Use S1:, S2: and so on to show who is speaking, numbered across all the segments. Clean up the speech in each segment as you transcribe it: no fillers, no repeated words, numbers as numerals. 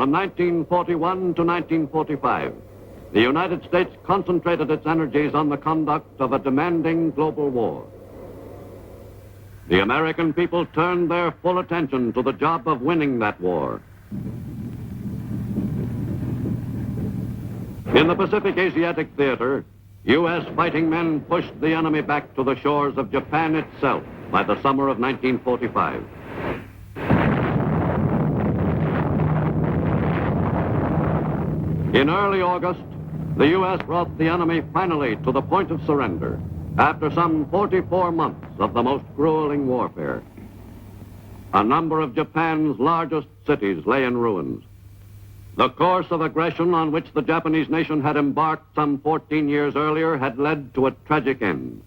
S1: from 1941 to 1945, the United States concentrated its energies on the conduct of a demanding global war. The American people turned their full attention to the job of winning that war. In the Pacific Asiatic theater, U.S. fighting men pushed the enemy back to the shores of Japan itself by the summer of 1945. In early August, the U.S. brought the enemy finally to the point of surrender after some 44 months of the most grueling warfare. A number of Japan's largest cities lay in ruins. The course of aggression on which the Japanese nation had embarked some 14 years earlier had led to a tragic end.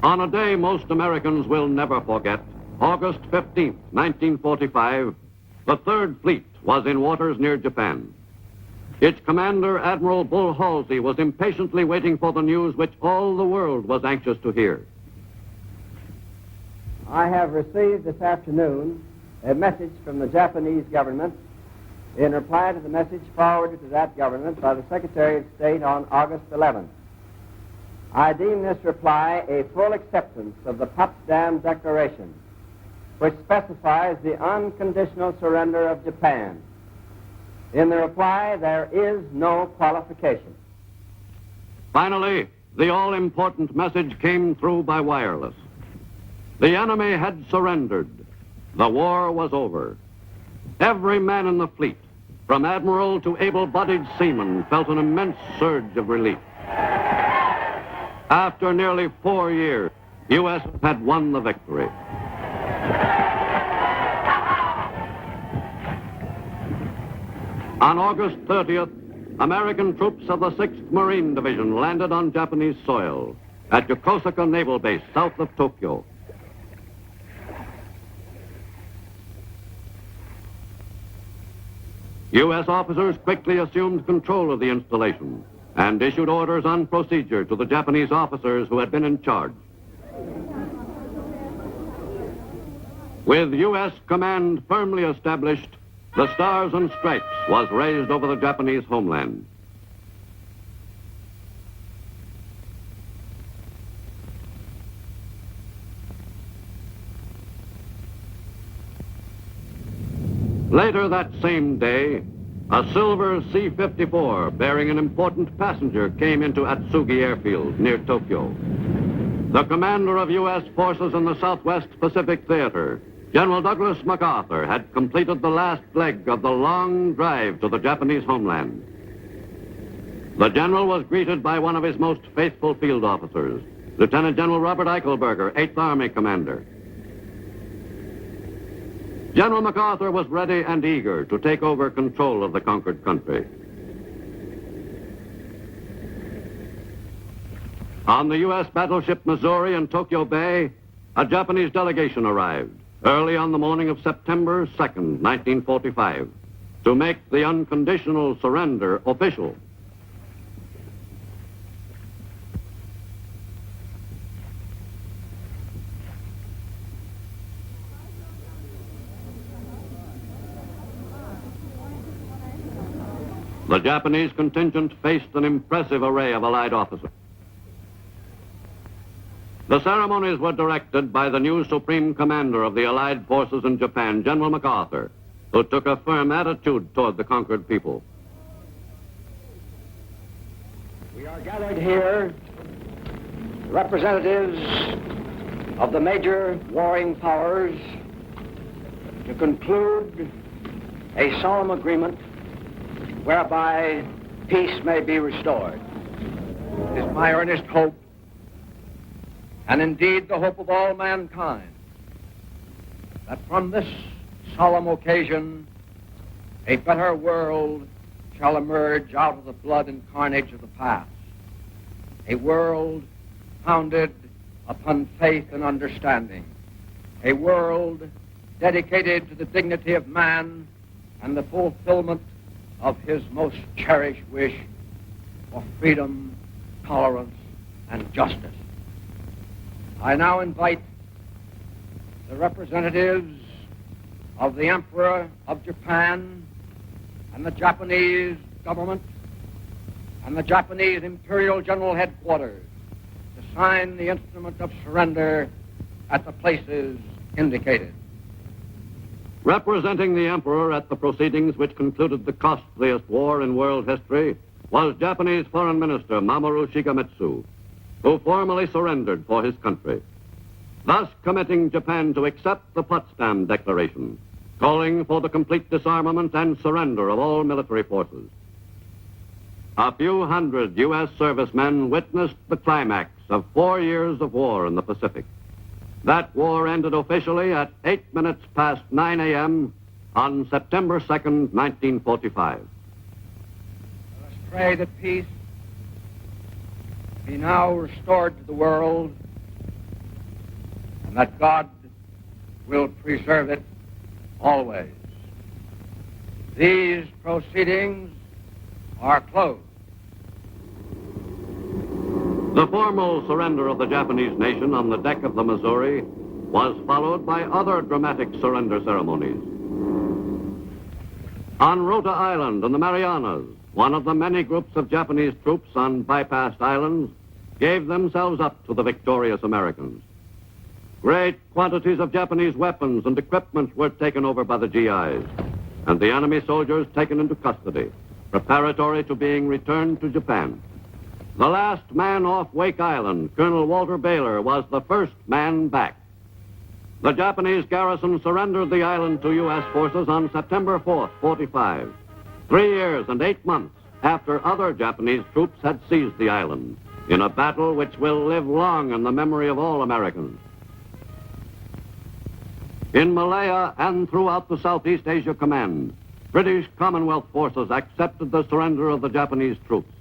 S1: On a day most Americans will never forget, August 15th, 1945, the Third Fleet was in waters near Japan. Its commander, Admiral Bull Halsey, was impatiently waiting for the news which all the world was anxious to hear.
S2: I have received this afternoon a message from the Japanese government in reply to the message forwarded to that government by the Secretary of State on August 11th. I deem this reply a full acceptance of the Potsdam Declaration, which specifies the unconditional surrender of Japan. In the reply, there is no qualification.
S1: Finally, the all-important message came through by wireless. The enemy had surrendered. The war was over. Every man in the fleet, from admiral to able-bodied seaman, felt an immense surge of relief. After nearly 4 years, U.S. had won the victory. On August 30th, American troops of the 6th Marine Division landed on Japanese soil at Yokosuka Naval Base, south of Tokyo. U.S. officers quickly assumed control of the installation and issued orders on procedure to the Japanese officers who had been in charge. With U.S. command firmly established, the Stars and Stripes was raised over the Japanese homeland. Later that same day, a silver C-54 bearing an important passenger came into Atsugi Airfield near Tokyo. The commander of U.S. forces in the Southwest Pacific Theater, General Douglas MacArthur, had completed the last leg of the long drive to the Japanese homeland. The general was greeted by one of his most faithful field officers, Lieutenant General Robert Eichelberger, 8th Army Commander. General MacArthur was ready and eager to take over control of the conquered country. On the U.S. battleship Missouri in Tokyo Bay, a Japanese delegation arrived early on the morning of September 2nd, 1945, to make the unconditional surrender official. The Japanese contingent faced an impressive array of Allied officers. The ceremonies were directed by the new Supreme Commander of the Allied forces in Japan, General MacArthur, who took a firm attitude toward the conquered people.
S2: We are gathered here, representatives of the major warring powers, to conclude a solemn agreement whereby peace may be restored. It is my earnest hope, and indeed the hope of all mankind, that from this solemn occasion a better world shall emerge out of the blood and carnage of the past, a world founded upon faith and understanding, a world dedicated to the dignity of man and the fulfillment of his most cherished wish for freedom, tolerance, and justice. I now invite the representatives of the Emperor of Japan and the Japanese government and the Japanese Imperial General Headquarters to sign the instrument of surrender at the places indicated.
S1: Representing the Emperor at the proceedings which concluded the costliest war in world history was Japanese Foreign Minister Mamoru Shigemitsu, who formally surrendered for his country, thus committing Japan to accept the Potsdam Declaration, calling for the complete disarmament and surrender of all military forces. A few hundred U.S. servicemen witnessed the climax of 4 years of war in the Pacific. That war ended officially at 8 minutes past 9 a.m. on September 2nd, 1945.
S2: Let us pray that peace be now restored to the world and that God will preserve it always. These proceedings are closed.
S1: The formal surrender of the Japanese nation on the deck of the Missouri was followed by other dramatic surrender ceremonies. On Rota Island in the Marianas, one of the many groups of Japanese troops on bypassed islands gave themselves up to the victorious Americans. Great quantities of Japanese weapons and equipment were taken over by the GIs, and the enemy soldiers taken into custody, preparatory to being returned to Japan. The last man off Wake Island, Colonel Walter Baylor, was the first man back. The Japanese garrison surrendered the island to U.S. forces on September 4th, 45, 3 years and 8 months after other Japanese troops had seized the island, in a battle which will live long in the memory of all Americans. In Malaya and throughout the Southeast Asia Command, British Commonwealth forces accepted the surrender of the Japanese troops.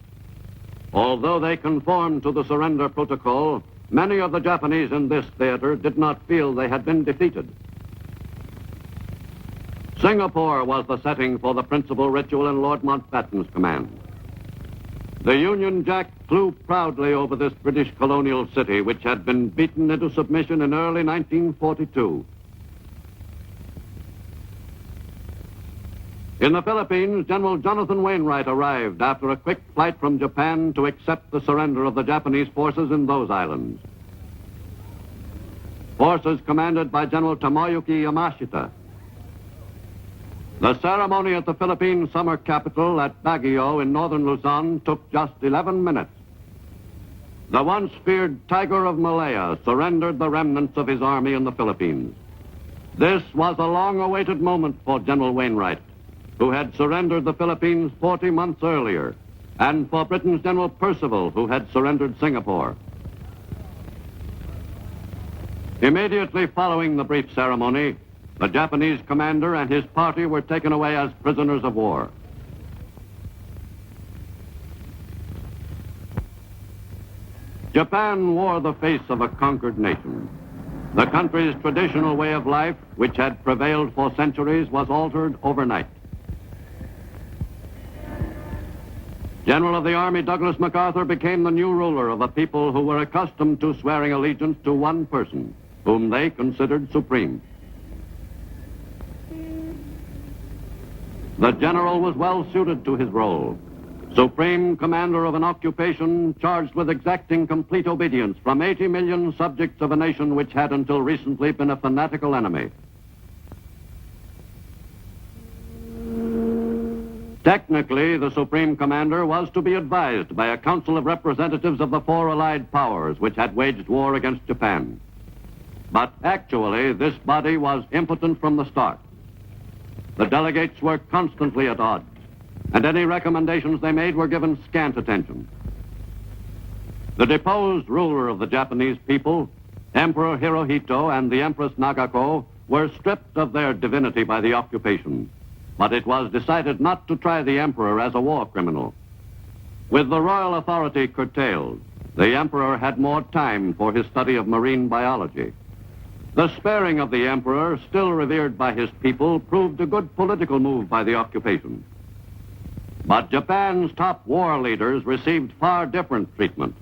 S1: Although they conformed to the surrender protocol, many of the Japanese in this theater did not feel they had been defeated. Singapore was the setting for the principal ritual in Lord Mountbatten's command. The Union Jack flew proudly over this British colonial city, which had been beaten into submission in early 1942. In the Philippines, General Jonathan Wainwright arrived after a quick flight from Japan to accept the surrender of the Japanese forces in those islands. Forces commanded by General Tomoyuki Yamashita. The ceremony at the Philippine summer capital at Baguio in northern Luzon took just 11 minutes. The once feared Tiger of Malaya surrendered the remnants of his army in the Philippines. This was a long-awaited moment for General Wainwright, who had surrendered the Philippines 40 months earlier, and for Britain's General Percival, who had surrendered Singapore. Immediately following the brief ceremony, the Japanese commander and his party were taken away as prisoners of war. Japan wore the face of a conquered nation. The country's traditional way of life, which had prevailed for centuries, was altered overnight. General of the Army Douglas MacArthur became the new ruler of a people who were accustomed to swearing allegiance to one person, whom they considered supreme. The general was well suited to his role, supreme commander of an occupation charged with exacting complete obedience from 80 million subjects of a nation which had until recently been a fanatical enemy. Technically, the Supreme Commander was to be advised by a council of representatives of the four allied powers which had waged war against Japan. But actually, this body was impotent from the start. The delegates were constantly at odds, and any recommendations they made were given scant attention. The deposed ruler of the Japanese people, Emperor Hirohito and the Empress Nagako, were stripped of their divinity by the occupation. But it was decided not to try the emperor as a war criminal. With the royal authority curtailed, the emperor had more time for his study of marine biology. The sparing of the emperor, still revered by his people, proved a good political move by the occupation. But Japan's top war leaders received far different treatment.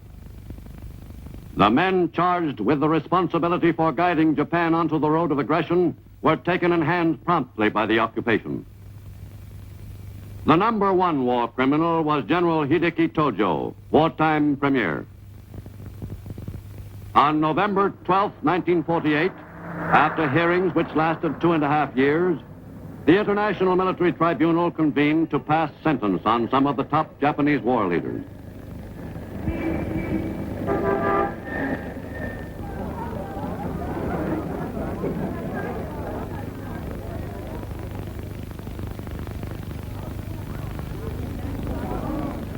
S1: The men charged with the responsibility for guiding Japan onto the road of aggression were taken in hand promptly by the occupation. The number one war criminal was General Hideki Tojo, wartime premier. On November 12, 1948, after hearings which lasted 2.5 years, the International Military Tribunal convened to pass sentence on some of the top Japanese war leaders.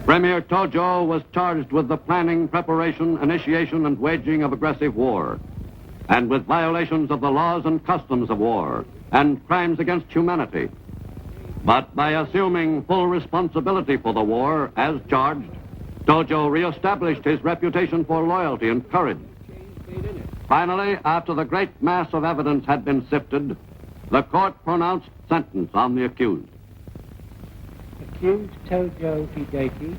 S1: Premier Tojo was charged with the planning, preparation, initiation, and waging of aggressive war, and with violations of the laws and customs of war, and crimes against humanity. But by assuming full responsibility for the war, as charged, Tojo reestablished his reputation for loyalty and courage. Finally, after the great mass of evidence had been sifted, the court pronounced sentence on the accused.
S3: Accused Tojo Hideki,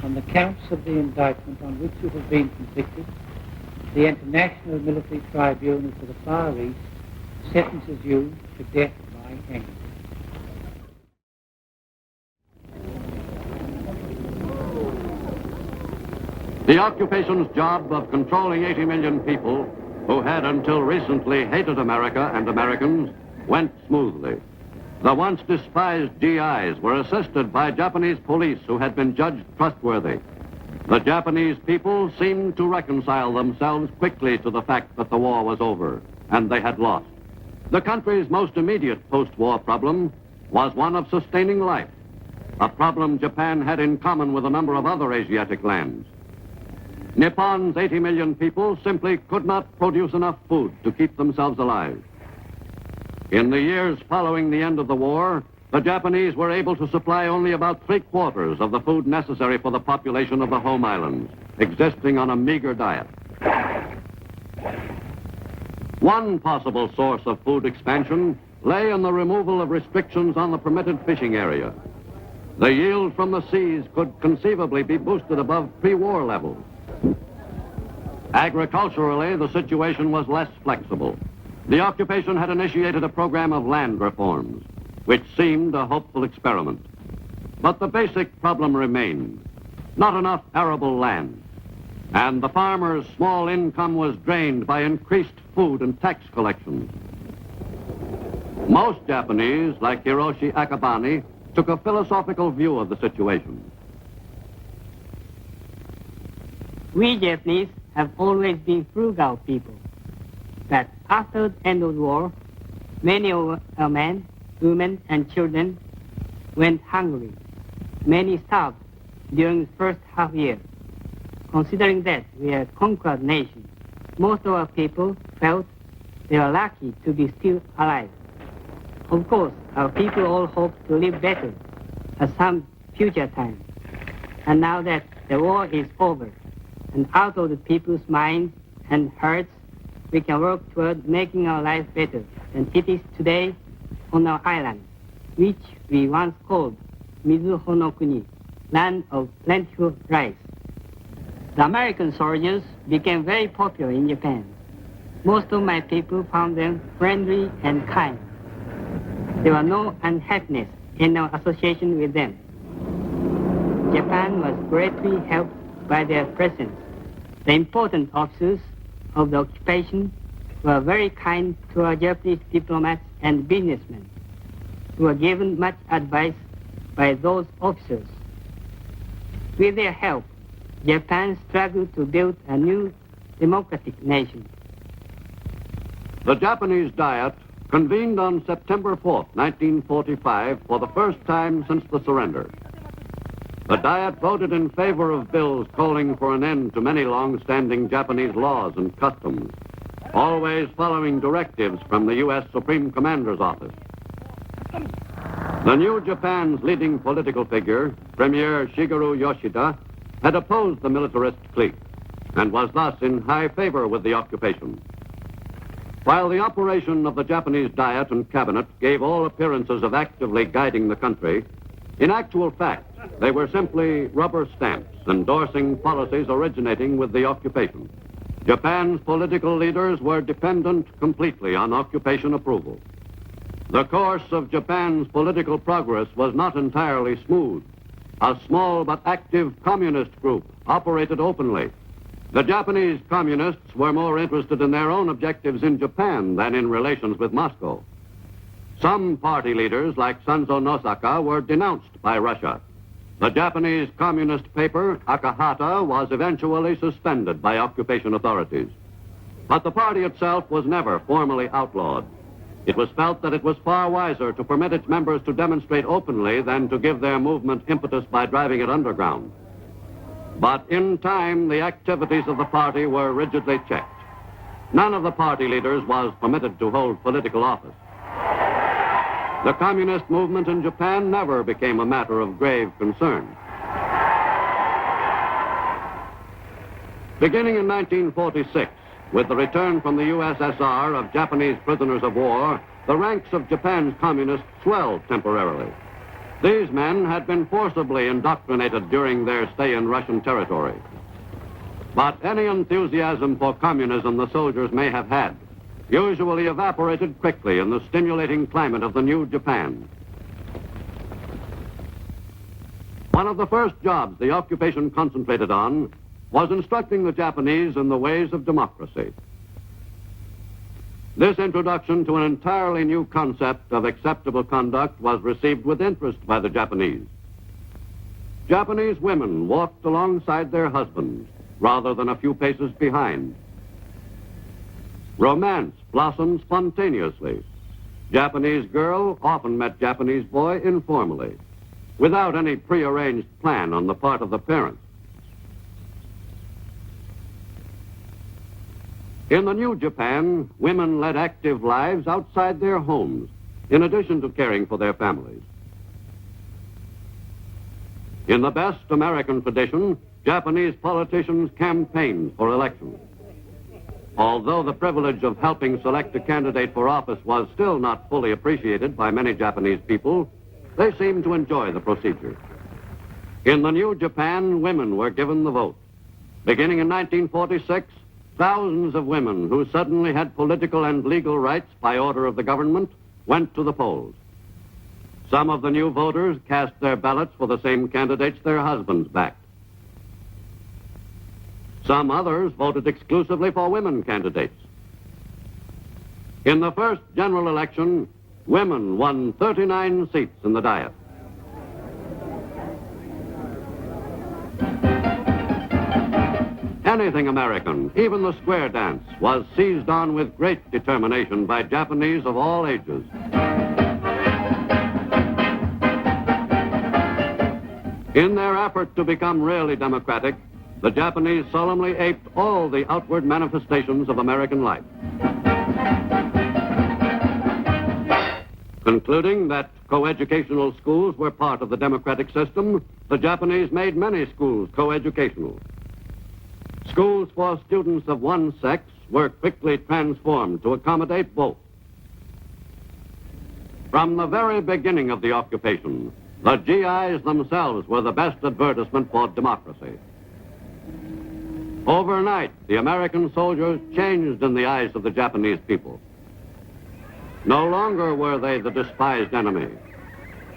S3: on the counts of the indictment on which you have been convicted, the International Military Tribunal for the Far East sentences you to death by hanging.
S1: The occupation's job of controlling 80 million people who had until recently hated America and Americans went smoothly. The once despised GIs were assisted by Japanese police who had been judged trustworthy. The Japanese people seemed to reconcile themselves quickly to the fact that the war was over and they had lost. The country's most immediate post-war problem was one of sustaining life, a problem Japan had in common with a number of other Asiatic lands. Nippon's 80 million people simply could not produce enough food to keep themselves alive. In the years following the end of the war, the Japanese were able to supply only about 3/4 of the food necessary for the population of the home islands, existing on a meager diet. One possible source of food expansion lay in the removal of restrictions on the permitted fishing area. The yield from the seas could conceivably be boosted above pre-war levels. Agriculturally, the situation was less flexible. The occupation had initiated a program of land reforms, which seemed a hopeful experiment. But the basic problem remained: not enough arable land. And the farmer's small income was drained by increased food and tax collections. Most Japanese, like Hiroshi Akabane, took a philosophical view of the situation.
S4: We Japanese have always been frugal people. But after the end of the war, many of our men, women, and children went hungry. Many starved during the first half year. Considering that we are a conquered nation, most of our people felt they were lucky to be still alive. Of course, our people all hope to live better at some future time. And now that the war is over and out of the people's minds and hearts, we can work toward making our life better than it is today on our island, which we once called Mizuho no Kuni, land of plentiful rice. The American soldiers became very popular in Japan. Most of my people found them friendly and kind. There was no unhappiness in our association with them. Japan was greatly helped by their presence. The important officers of the occupation were very kind to our Japanese diplomats and businessmen, who were given much advice by those officers. With their help, Japan struggled to build a new democratic nation.
S1: The Japanese Diet convened on September 4, 1945, for the first time since the surrender. The Diet voted in favor of bills calling for an end to many long-standing Japanese laws and customs, always following directives from the U.S. Supreme Commander's office. The new Japan's leading political figure, Premier Shigeru Yoshida, had opposed the militarist clique and was thus in high favor with the occupation. While the operation of the Japanese Diet and Cabinet gave all appearances of actively guiding the country, in actual fact, they were simply rubber stamps endorsing policies originating with the occupation. Japan's political leaders were dependent completely on occupation approval. The course of Japan's political progress was not entirely smooth. A small but active communist group operated openly. The Japanese communists were more interested in their own objectives in Japan than in relations with Moscow. Some party leaders, like Sanzo Nosaka, were denounced by Russia. The Japanese communist paper, Akahata, was eventually suspended by occupation authorities. But the party itself was never formally outlawed. It was felt that it was far wiser to permit its members to demonstrate openly than to give their movement impetus by driving it underground. But in time, the activities of the party were rigidly checked. None of the party leaders was permitted to hold political office. The communist movement in Japan never became a matter of grave concern. Beginning in 1946, with the return from the USSR of Japanese prisoners of war, the ranks of Japan's communists swelled temporarily. These men had been forcibly indoctrinated during their stay in Russian territory. But any enthusiasm for communism the soldiers may have had usually evaporated quickly in the stimulating climate of the new Japan. One of the first jobs the occupation concentrated on was instructing the Japanese in the ways of democracy. This introduction to an entirely new concept of acceptable conduct was received with interest by the Japanese. Japanese women walked alongside their husbands rather than a few paces behind. Romance blossomed spontaneously. Japanese girl often met Japanese boy informally, without any prearranged plan on the part of the parents. In the new Japan, women led active lives outside their homes, in addition to caring for their families. In the best American tradition, Japanese politicians campaigned for elections. Although the privilege of helping select a candidate for office was still not fully appreciated by many Japanese people, they seemed to enjoy the procedure. In the new Japan, women were given the vote. Beginning in 1946, thousands of women who suddenly had political and legal rights by order of the government went to the polls. Some of the new voters cast their ballots for the same candidates their husbands backed. Some others voted exclusively for women candidates. In the first general election, women won 39 seats in the Diet. Anything American, even the square dance, was seized on with great determination by Japanese of all ages. In their effort to become really democratic, the Japanese solemnly aped all the outward manifestations of American life. Concluding that coeducational schools were part of the democratic system, the Japanese made many schools coeducational. Schools for students of one sex were quickly transformed to accommodate both. From the very beginning of the occupation, the GIs themselves were the best advertisement for democracy. Overnight, the American soldiers changed in the eyes of the Japanese people. No longer were they the despised enemy.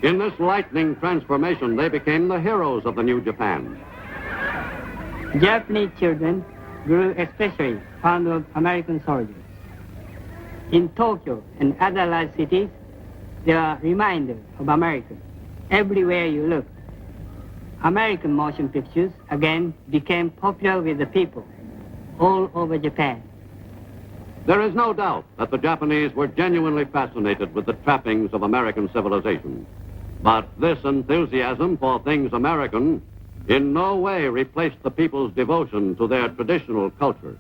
S1: In this lightning transformation, they became the heroes of the new Japan.
S4: Japanese children grew especially fond of American soldiers. In Tokyo and other large cities, there are reminders of America everywhere you look. American motion pictures again became popular with the people all over Japan.
S1: There is no doubt that the Japanese were genuinely fascinated with the trappings of American civilization. But this enthusiasm for things American in no way replaced the people's devotion to their traditional culture.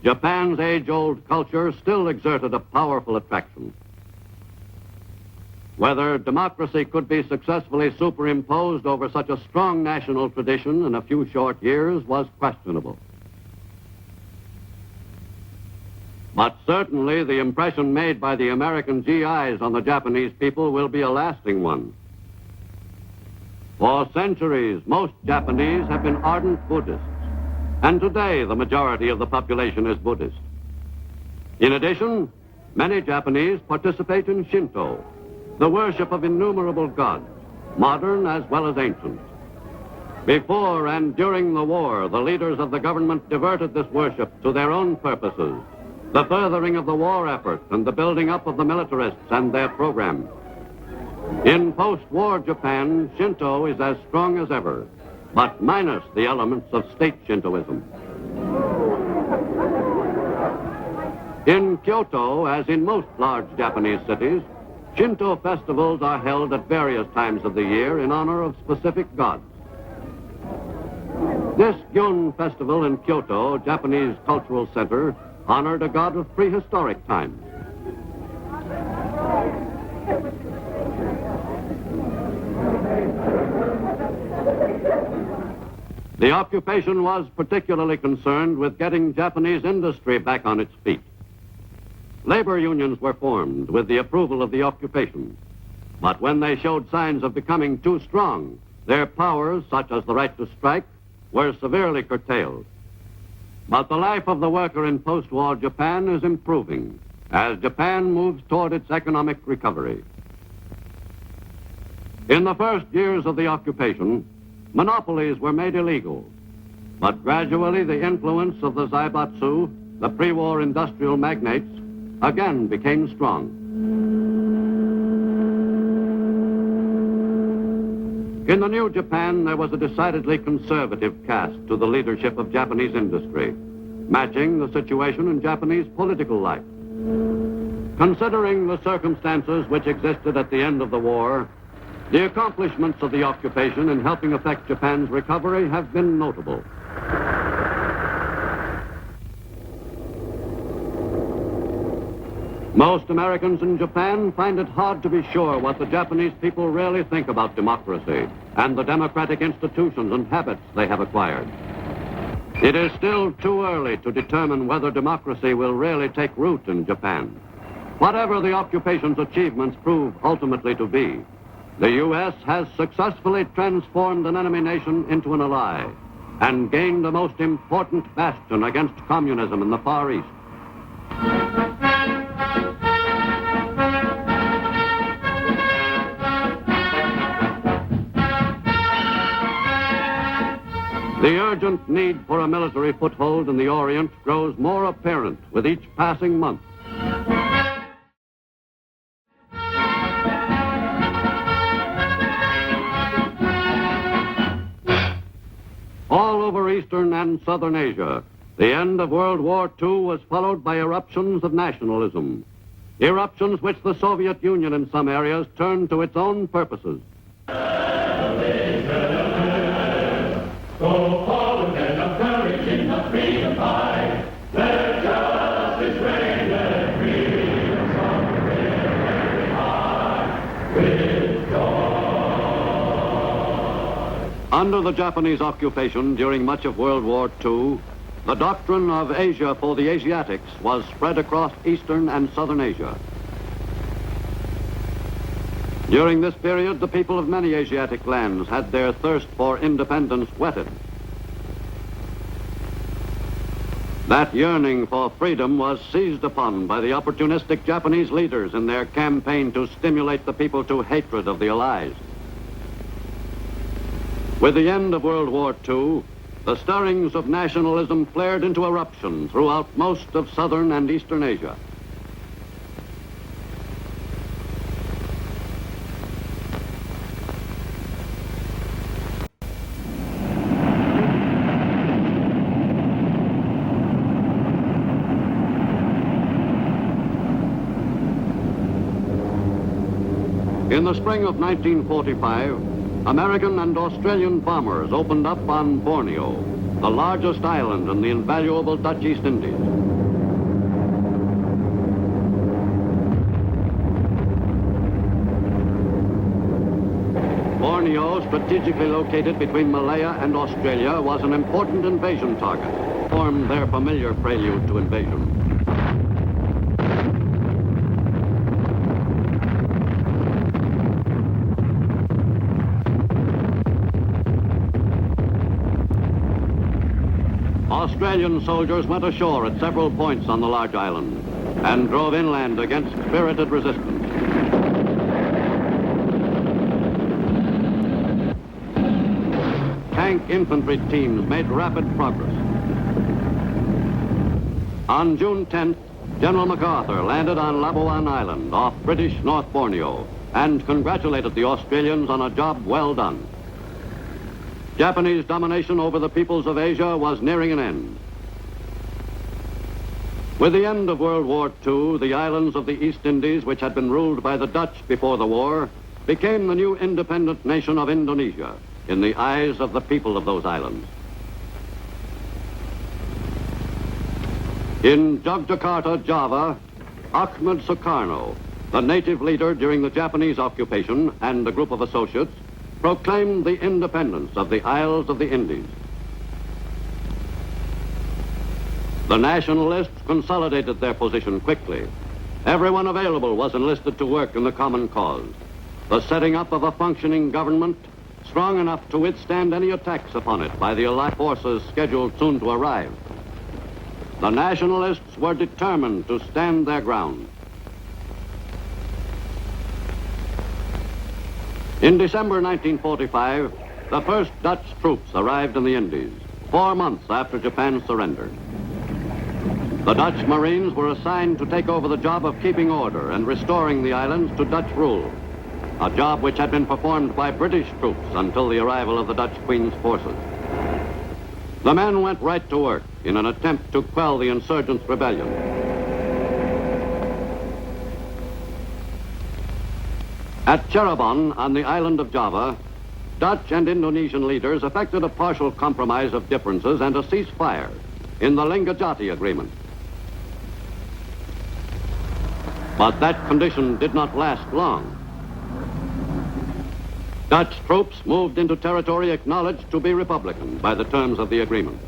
S1: Japan's age-old culture still exerted a powerful attraction. Whether democracy could be successfully superimposed over such a strong national tradition in a few short years was questionable. But certainly the impression made by the American GIs on the Japanese people will be a lasting one. For centuries, most Japanese have been ardent Buddhists, and today the majority of the population is Buddhist. In addition, many Japanese participate in Shinto, the worship of innumerable gods, modern as well as ancient. Before and during the war, the leaders of the government diverted this worship to their own purposes, the furthering of the war effort and the building up of the militarists and their program. In post-war Japan, Shinto is as strong as ever, but minus the elements of state Shintoism. In Kyoto, as in most large Japanese cities, Shinto festivals are held at various times of the year in honor of specific gods. This Gyun festival in Kyoto, Japanese cultural center, honored a god of prehistoric times. The occupation was particularly concerned with getting Japanese industry back on its feet. Labor unions were formed with the approval of the occupation. But when they showed signs of becoming too strong, their powers, such as the right to strike, were severely curtailed. But the life of the worker in post-war Japan is improving as Japan moves toward its economic recovery. In the first years of the occupation, monopolies were made illegal, but gradually the influence of the Zaibatsu, the pre-war industrial magnates, again became strong. In the new Japan, there was a decidedly conservative cast to the leadership of Japanese industry, matching the situation in Japanese political life. Considering the circumstances which existed at the end of the war, the accomplishments of the occupation in helping effect Japan's recovery have been notable. Most Americans in Japan find it hard to be sure what the Japanese people really think about democracy and the democratic institutions and habits they have acquired. It is still too early to determine whether democracy will really take root in Japan. Whatever the occupation's achievements prove ultimately to be, the U.S. has successfully transformed an enemy nation into an ally and gained the most important bastion against communism in the Far East. The urgent need for a military foothold in the Orient grows more apparent with each passing month. All over Eastern and Southern Asia, the end of World War II was followed by eruptions of nationalism. Eruptions which the Soviet Union in some areas turned to its own purposes.
S5: Go forward, men of courage in the freedom fight. Let justice reign, let freedom song every heart with joy.
S1: Under the Japanese occupation during much of World War II, the doctrine of Asia for the Asiatics was spread across Eastern and Southern Asia. During this period, the people of many Asiatic lands had their thirst for independence whetted. That yearning for freedom was seized upon by the opportunistic Japanese leaders in their campaign to stimulate the people to hatred of the Allies. With the end of World War II, the stirrings of nationalism flared into eruption throughout most of Southern and Eastern Asia. In the spring of 1945, American and Australian bombers opened up on Borneo, the largest island in the invaluable Dutch East Indies. Borneo, strategically located between Malaya and Australia, was an important invasion target, formed their familiar prelude to invasion. Australian soldiers went ashore at several points on the large island and drove inland against spirited resistance. Tank infantry teams made rapid progress. On June 10th, General MacArthur landed on Labuan Island off British North Borneo and congratulated the Australians on a job well done. Japanese domination over the peoples of Asia was nearing an end. With the end of World War II, the islands of the East Indies, which had been ruled by the Dutch before the war, became the new independent nation of Indonesia in the eyes of the people of those islands. In Yogyakarta, Java, Ahmed Sukarno, the native leader during the Japanese occupation, and a group of associates, proclaimed the independence of the Isles of the Indies. The nationalists consolidated their position quickly. Everyone available was enlisted to work in the common cause, the setting up of a functioning government strong enough to withstand any attacks upon it by the Allied forces scheduled soon to arrive. The nationalists were determined to stand their ground. In December 1945, the first Dutch troops arrived in the Indies, 4 months after Japan's surrender. The Dutch Marines were assigned to take over the job of keeping order and restoring the islands to Dutch rule, a job which had been performed by British troops until the arrival of the Dutch Queen's forces. The men went right to work in an attempt to quell the insurgents' rebellion. At Cirebon, on the island of Java, Dutch and Indonesian leaders effected a partial compromise of differences and a ceasefire in the Linggadjati Agreement. But that condition did not last long. Dutch troops moved into territory acknowledged to be Republican by the terms of the agreement.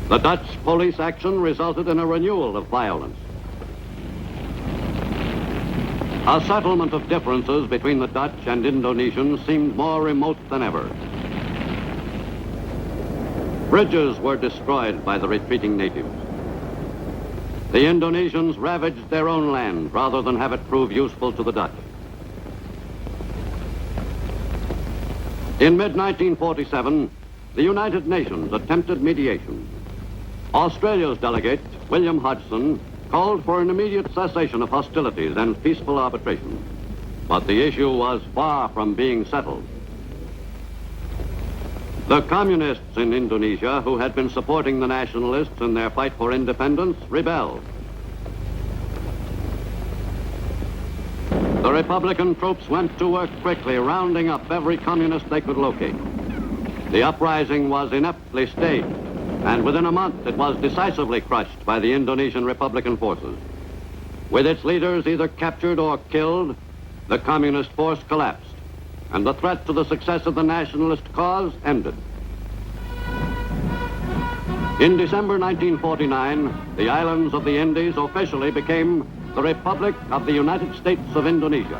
S1: The Dutch police action resulted in a renewal of violence. A settlement of differences between the Dutch and Indonesians seemed more remote than ever. Bridges were destroyed by the retreating natives. The Indonesians ravaged their own land rather than have it prove useful to the Dutch. In mid-1947, the United Nations attempted mediation. Australia's delegate, William Hodgson, called for an immediate cessation of hostilities and peaceful arbitration. But the issue was far from being settled. The communists in Indonesia, who had been supporting the nationalists in their fight for independence, rebelled. The Republican troops went to work quickly, rounding up every communist they could locate. The uprising was ineptly staged, and within a month it was decisively crushed by the Indonesian Republican forces. With its leaders either captured or killed, the communist force collapsed, and the threat to the success of the nationalist cause ended. In December 1949, the islands of the Indies officially became the Republic of the United States of Indonesia.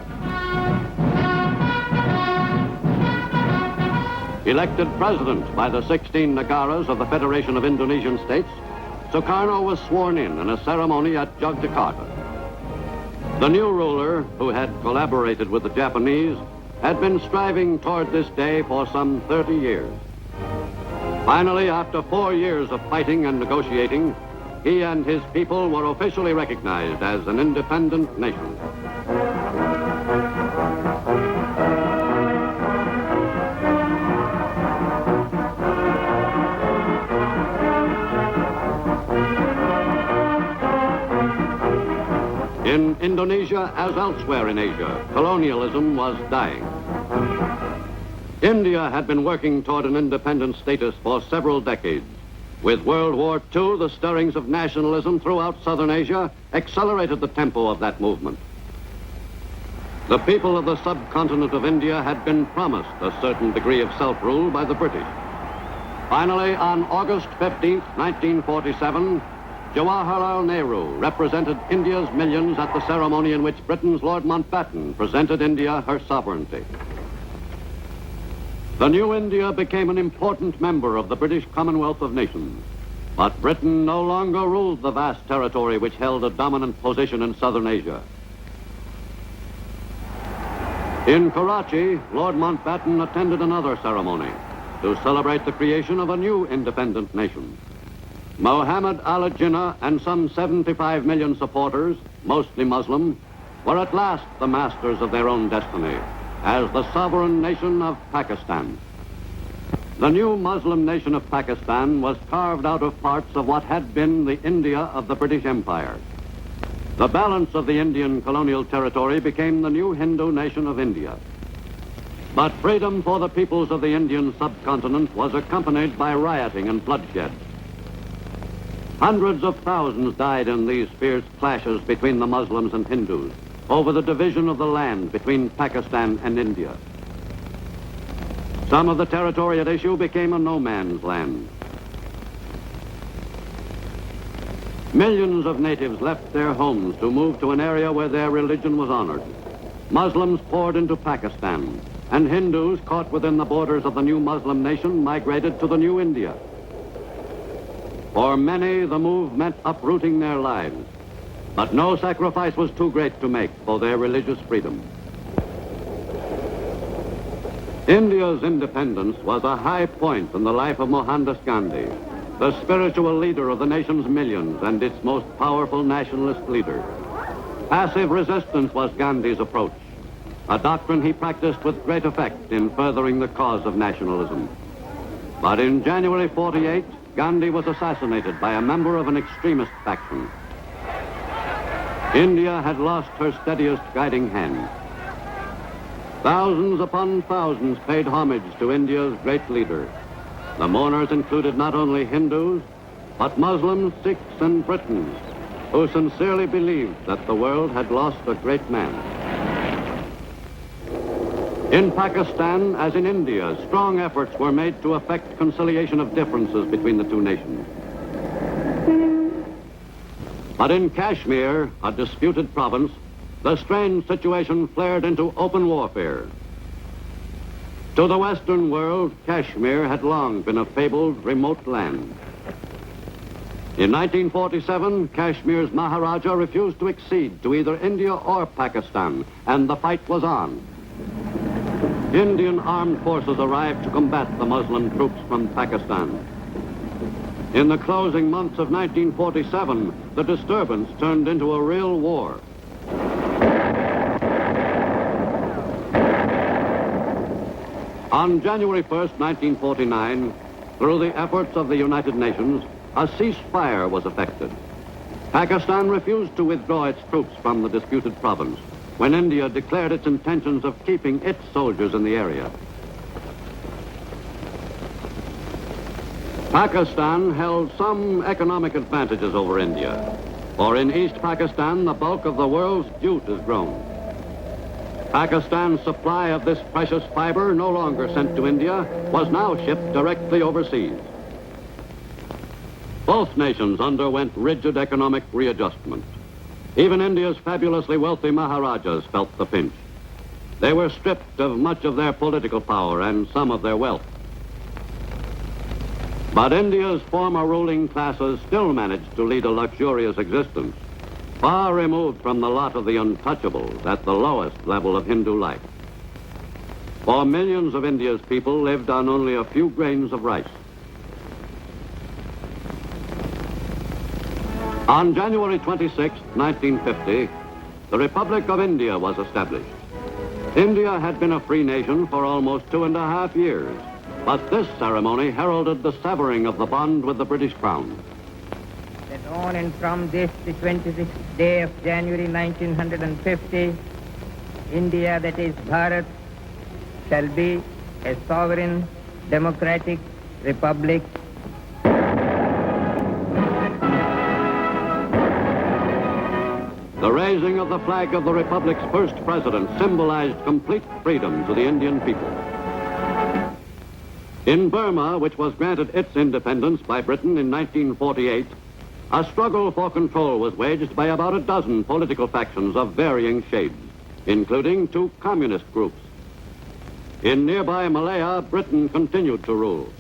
S1: Elected president by the 16 Negaras of the Federation of Indonesian States, Sukarno was sworn in a ceremony at Yogyakarta. The new ruler, who had collaborated with the Japanese, had been striving toward this day for some 30 years. Finally, after 4 years of fighting and negotiating, he and his people were officially recognized as an independent nation. In Indonesia, as elsewhere in Asia, colonialism was dying. India had been working toward an independent status for several decades. With World War II, the stirrings of nationalism throughout southern Asia accelerated the tempo of that movement. The people of the subcontinent of India had been promised a certain degree of self-rule by the British. Finally, on August 15, 1947, Jawaharlal Nehru represented India's millions at the ceremony in which Britain's Lord Mountbatten presented India her sovereignty. The new India became an important member of the British Commonwealth of Nations. But Britain no longer ruled the vast territory which held a dominant position in southern Asia. In Karachi, Lord Mountbatten attended another ceremony to celebrate the creation of a new independent nation. Mohammed Ali Jinnah and some 75 million supporters, mostly Muslim, were at last the masters of their own destiny as the sovereign nation of Pakistan. The new Muslim nation of Pakistan was carved out of parts of what had been the India of the British Empire. The balance of the Indian colonial territory became the new Hindu nation of India. But freedom for the peoples of the Indian subcontinent was accompanied by rioting and bloodshed. Hundreds of thousands died in these fierce clashes between the Muslims and Hindus over the division of the land between Pakistan and India. Some of the territory at issue became a no-man's land. Millions of natives left their homes to move to an area where their religion was honored. Muslims poured into Pakistan, and Hindus caught within the borders of the new Muslim nation migrated to the new India. For many, the move meant uprooting their lives, but no sacrifice was too great to make for their religious freedom. India's independence was a high point in the life of Mohandas Gandhi, the spiritual leader of the nation's millions and its most powerful nationalist leader. Passive resistance was Gandhi's approach, a doctrine he practiced with great effect in furthering the cause of nationalism. But in January 48, Gandhi was assassinated by a member of an extremist faction. India had lost her steadiest guiding hand. Thousands upon thousands paid homage to India's great leader. The mourners included not only Hindus, but Muslims, Sikhs, and Britons, who sincerely believed that the world had lost a great man. In Pakistan, as in India, strong efforts were made to effect conciliation of differences between the two nations. But in Kashmir, a disputed province, the strained situation flared into open warfare. To the Western world, Kashmir had long been a fabled, remote land. In 1947, Kashmir's Maharaja refused to accede to either India or Pakistan, and the fight was on. Indian armed forces arrived to combat the Muslim troops from Pakistan. In the closing months of 1947, the disturbance turned into a real war. On January 1st, 1949, through the efforts of the United Nations, a ceasefire was effected. Pakistan refused to withdraw its troops from the disputed province when India declared its intentions of keeping its soldiers in the area. Pakistan held some economic advantages over India, for in East Pakistan, the bulk of the world's jute is grown. Pakistan's supply of this precious fiber, no longer sent to India, was now shipped directly overseas. Both nations underwent rigid economic readjustment. Even India's fabulously wealthy Maharajas felt the pinch. They were stripped of much of their political power and some of their wealth. But India's former ruling classes still managed to lead a luxurious existence, far removed from the lot of the untouchables at the lowest level of Hindu life. For millions of India's people lived on only a few grains of rice. On January 26, 1950, the Republic of India was established. India had been a free nation for almost 2.5 years, but this ceremony heralded the severing of the bond with the British Crown.
S6: That on and from this, the 26th day of January 1950, India, that is Bharat, shall be a sovereign, democratic republic.
S1: The raising of the flag of the Republic's first president symbolized complete freedom to the Indian people. In Burma, which was granted its independence by Britain in 1948, a struggle for control was waged by about a dozen political factions of varying shades, including two communist groups. In nearby Malaya, Britain continued to rule.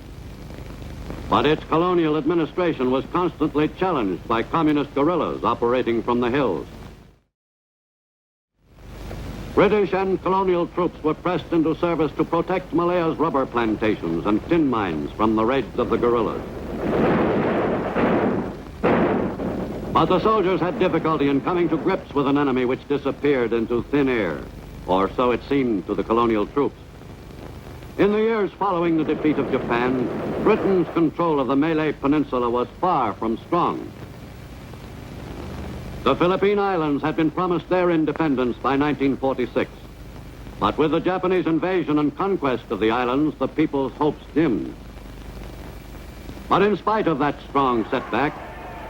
S1: But its colonial administration was constantly challenged by communist guerrillas operating from the hills. British and colonial troops were pressed into service to protect Malaya's rubber plantations and tin mines from the raids of the guerrillas. But the soldiers had difficulty in coming to grips with an enemy which disappeared into thin air, or so it seemed to the colonial troops. In the years following the defeat of Japan, Britain's control of the Malay Peninsula was far from strong. The Philippine Islands had been promised their independence by 1946. But with the Japanese invasion and conquest of the islands, the people's hopes dimmed. But in spite of that strong setback,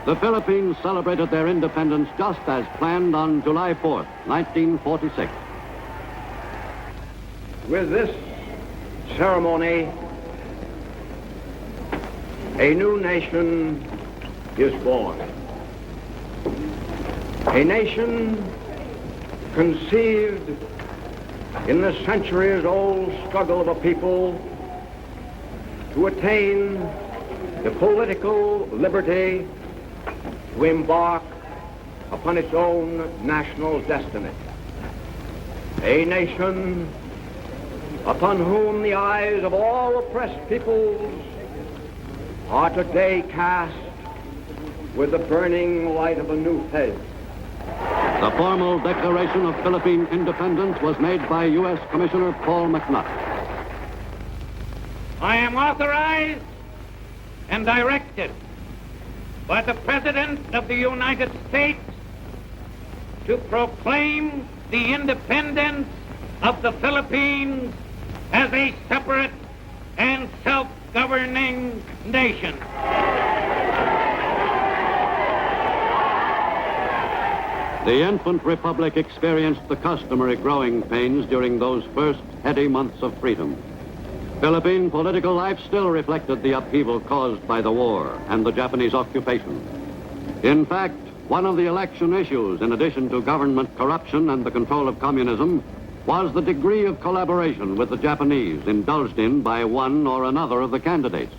S1: the Philippines celebrated their independence just as planned on July 4th, 1946.
S2: With this ceremony, a new nation is born. A nation conceived in the centuries-old struggle of a people to attain the political liberty to embark upon its own national destiny. A nation upon whom the eyes of all oppressed peoples are today cast with the burning light of a new faith.
S1: The formal declaration of Philippine independence was made by U.S. Commissioner Paul McNutt.
S7: I am authorized and directed by the President of the United States to proclaim the independence of the Philippines as a separate and self-governing nation.
S1: The infant republic experienced the customary growing pains during those first heady months of freedom. Philippine political life still reflected the upheaval caused by the war and the Japanese occupation. In fact, one of the election issues, in addition to government corruption and the control of communism, was the degree of collaboration with the Japanese indulged in by one or another of the candidates.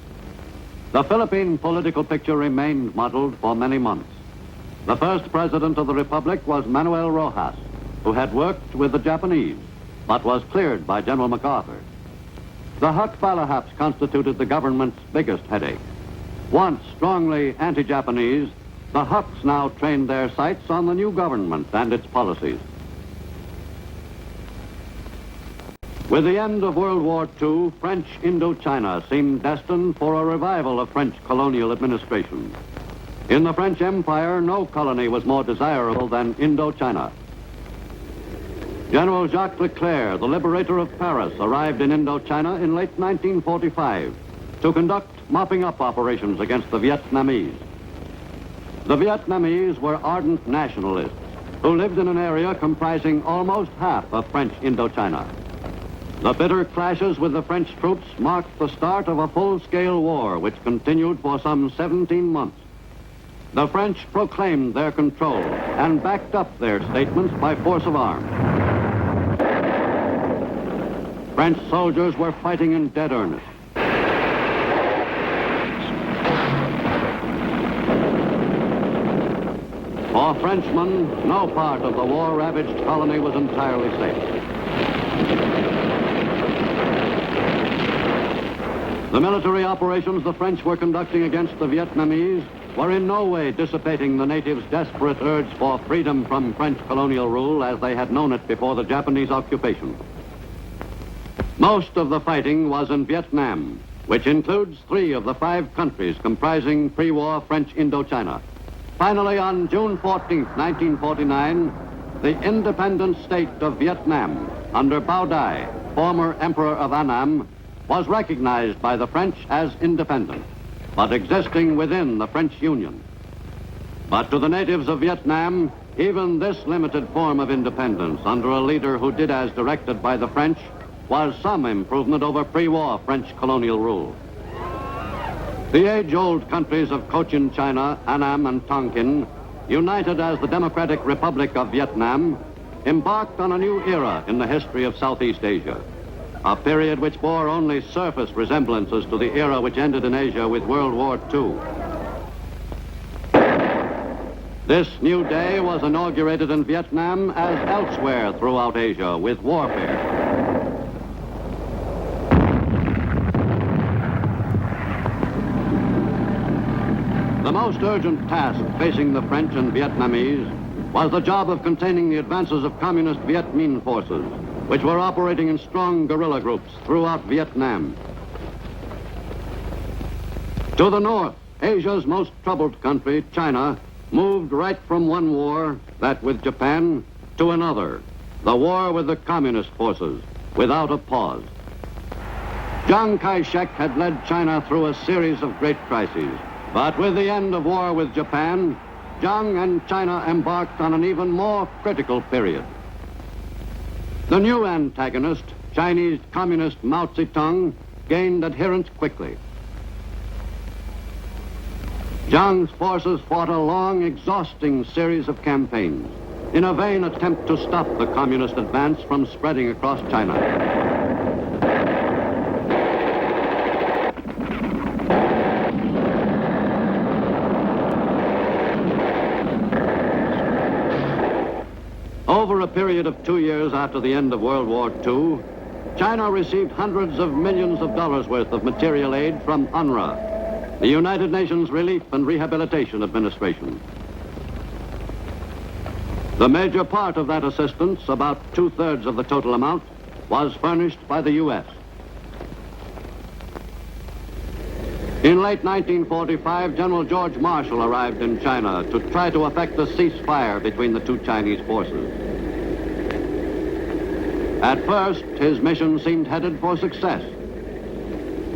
S1: The Philippine political picture remained muddled for many months. The first president of the Republic was Manuel Rojas, who had worked with the Japanese, but was cleared by General MacArthur. The Huk Falahaps constituted the government's biggest headache. Once strongly anti-Japanese, the Huks now trained their sights on the new government and its policies. With the end of World War II, French Indochina seemed destined for a revival of French colonial administration. In the French Empire, no colony was more desirable than Indochina. General Jacques Leclerc, the liberator of Paris, arrived in Indochina in late 1945 to conduct mopping-up operations against the Vietnamese. The Vietnamese were ardent nationalists who lived in an area comprising almost half of French Indochina. The bitter clashes with the French troops marked the start of a full-scale war which continued for some 17 months. The French proclaimed their control and backed up their statements by force of arms. French soldiers were fighting in dead earnest. For Frenchmen, no part of the war-ravaged colony was entirely safe. The military operations the French were conducting against the Vietnamese were in no way dissipating the natives' desperate urge for freedom from French colonial rule as they had known it before the Japanese occupation. Most of the fighting was in Vietnam, which includes 3 of the 5 countries comprising pre-war French Indochina. Finally, on June 14, 1949, the independent state of Vietnam, under Bao Dai, former Emperor of Annam, was recognized by the French as independent, but existing within the French Union. But to the natives of Vietnam, even this limited form of independence under a leader who did as directed by the French was some improvement over pre-war French colonial rule. The age-old countries of Cochin China, Annam, and Tonkin, united as the Democratic Republic of Vietnam, embarked on a new era in the history of Southeast Asia, a period which bore only surface resemblances to the era which ended in Asia with World War II. This new day was inaugurated in Vietnam as elsewhere throughout Asia with warfare. The most urgent task facing the French and Vietnamese was the job of containing the advances of communist Viet Minh forces, which were operating in strong guerrilla groups throughout Vietnam. To the north, Asia's most troubled country, China, moved right from one war, that with Japan, to another, the war with the communist forces, without a pause. Chiang Kai-shek had led China through a series of great crises, but with the end of war with Japan, Chiang and China embarked on an even more critical period. The new antagonist, Chinese Communist Mao Zedong, gained adherents quickly. Chiang's forces fought a long, exhausting series of campaigns in a vain attempt to stop the communist advance from spreading across China. Over a period of 2 years after the end of World War II, China received hundreds of millions of dollars worth of material aid from UNRWA, the United Nations Relief and Rehabilitation Administration. The major part of that assistance, about 2/3 of the total amount, was furnished by the U.S. In late 1945, General George Marshall arrived in China to try to effect a ceasefire between the two Chinese forces. At first, his mission seemed headed for success.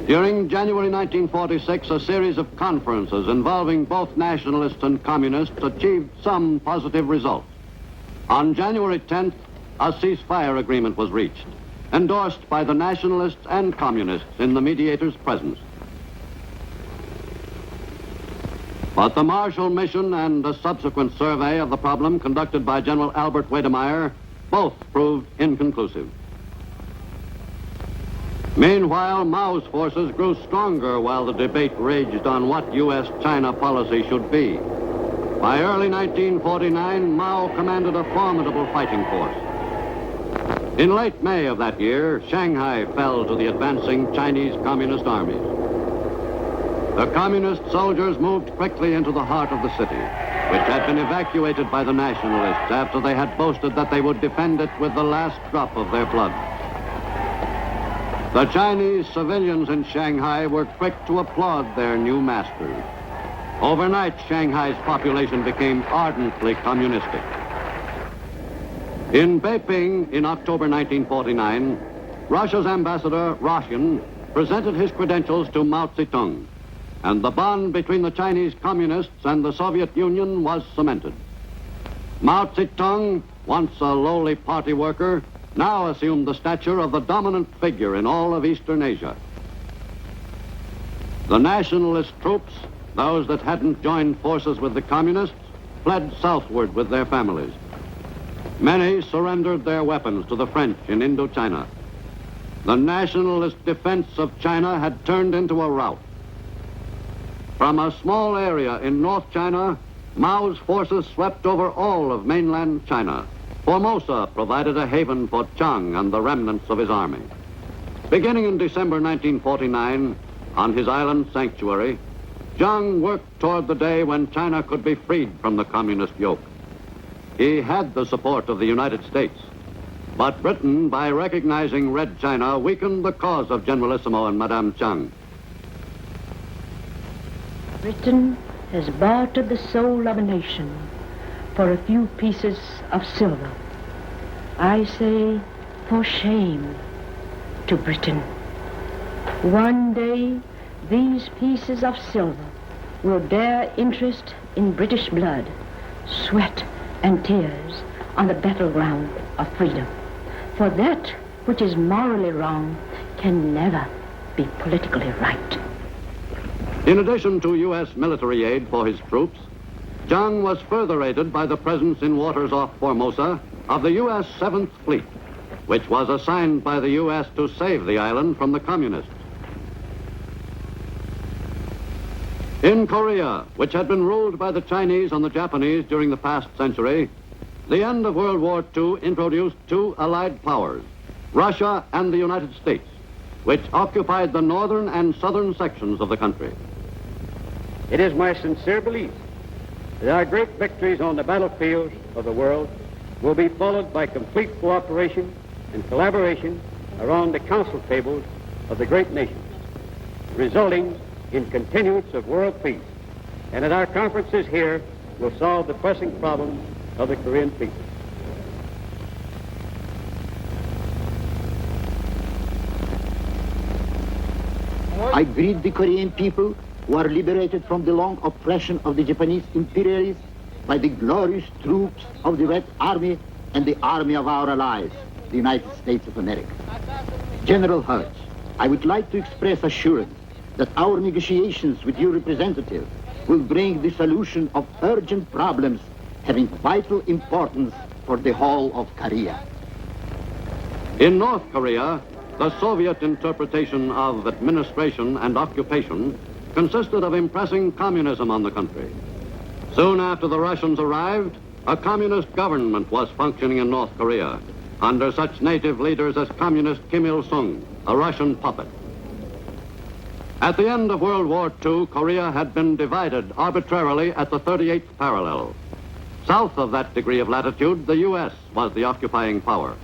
S1: During January 1946, a series of conferences involving both nationalists and communists achieved some positive results. On January 10th, a ceasefire agreement was reached, endorsed by the nationalists and communists in the mediator's presence. But the Marshall Mission and a subsequent survey of the problem conducted by General Albert Wedemeyer both proved inconclusive. Meanwhile, Mao's forces grew stronger while the debate raged on what U.S.-China policy should be. By early 1949, Mao commanded a formidable fighting force. In late May of that year, Shanghai fell to the advancing Chinese Communist armies. The communist soldiers moved quickly into the heart of the city, which had been evacuated by the nationalists after they had boasted that they would defend it with the last drop of their blood. The Chinese civilians in Shanghai were quick to applaud their new masters. Overnight, Shanghai's population became ardently communistic. In Beiping, in October 1949, Russia's ambassador, Roshin, presented his credentials to Mao Zedong, and the bond between the Chinese communists and the Soviet Union was cemented. Mao Zedong, once a lowly party worker, now assumed the stature of the dominant figure in all of Eastern Asia. The nationalist troops, those that hadn't joined forces with the communists, fled southward with their families. Many surrendered their weapons to the French in Indochina. The nationalist defense of China had turned into a rout. From a small area in North China, Mao's forces swept over all of mainland China. Formosa provided a haven for Chiang and the remnants of his army. Beginning in December 1949, on his island sanctuary, Chiang worked toward the day when China could be freed from the communist yoke. He had the support of the United States, but Britain, by recognizing Red China, weakened the cause of Generalissimo and Madame Chiang.
S8: Britain has bartered the soul of a nation for a few pieces of silver. I say, for shame to Britain. One day, these pieces of silver will bear interest in British blood, sweat, and tears on the battleground of freedom. For that which is morally wrong can never be politically right.
S1: In addition to U.S. military aid for his troops, Jung was further aided by the presence in waters off Formosa of the U.S. 7th Fleet, which was assigned by the U.S. to save the island from the communists. In Korea, which had been ruled by the Chinese and the Japanese during the past century, the end of World War II introduced two Allied powers, Russia and the United States, which occupied the northern and southern sections of the country.
S2: It is my sincere belief that our great victories on the battlefields of the world will be followed by complete cooperation and collaboration around the council tables of the great nations, resulting in continuance of world peace, and that our conferences here will solve the pressing problems of the Korean people.
S9: I greet the Korean people who are liberated from the long oppression of the Japanese imperialists by the glorious troops of the Red Army and the army of our allies, the United States of America. General Hertz, I would like to express assurance that our negotiations with your representative will bring the solution of urgent problems having vital importance for the whole of Korea.
S1: In North Korea, the Soviet interpretation of administration and occupation consisted of impressing communism on the country. Soon after the Russians arrived, a communist government was functioning in North Korea under such native leaders as Communist Kim Il-sung, a Russian puppet. At the end of World War II, Korea had been divided arbitrarily at the 38th parallel. South of that degree of latitude, the U.S. was the occupying power.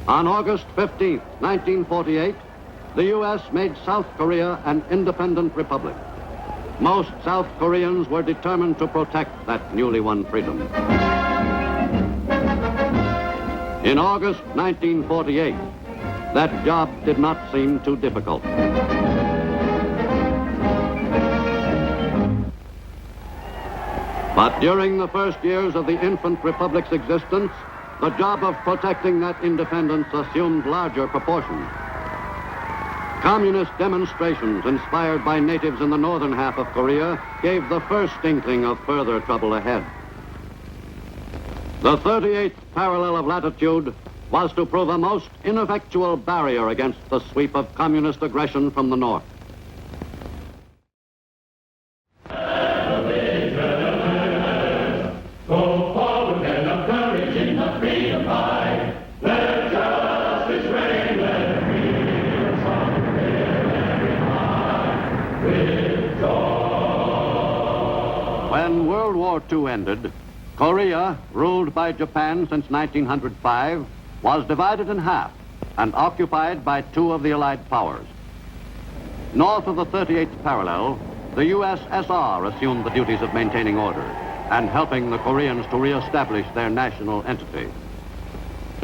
S1: On August 15, 1948, the U.S. made South Korea an independent republic. Most South Koreans were determined to protect that newly won freedom. In August 1948, that job did not seem too difficult. But during the first years of the infant republic's existence, the job of protecting that independence assumed larger proportions. Communist demonstrations inspired by natives in the northern half of Korea gave the first inkling of further trouble ahead. The 38th parallel of latitude was to prove a most ineffectual barrier against the sweep of communist aggression from the north.
S5: Go forward and of courage in the freedom fight. Let justice reign, let freedom song fill every heart with joy.
S1: When World War II ended, Korea, ruled by Japan since 1905, was divided in half and occupied by two of the Allied powers. North of the 38th parallel, the USSR assumed the duties of maintaining order and helping the Koreans to reestablish their national entity.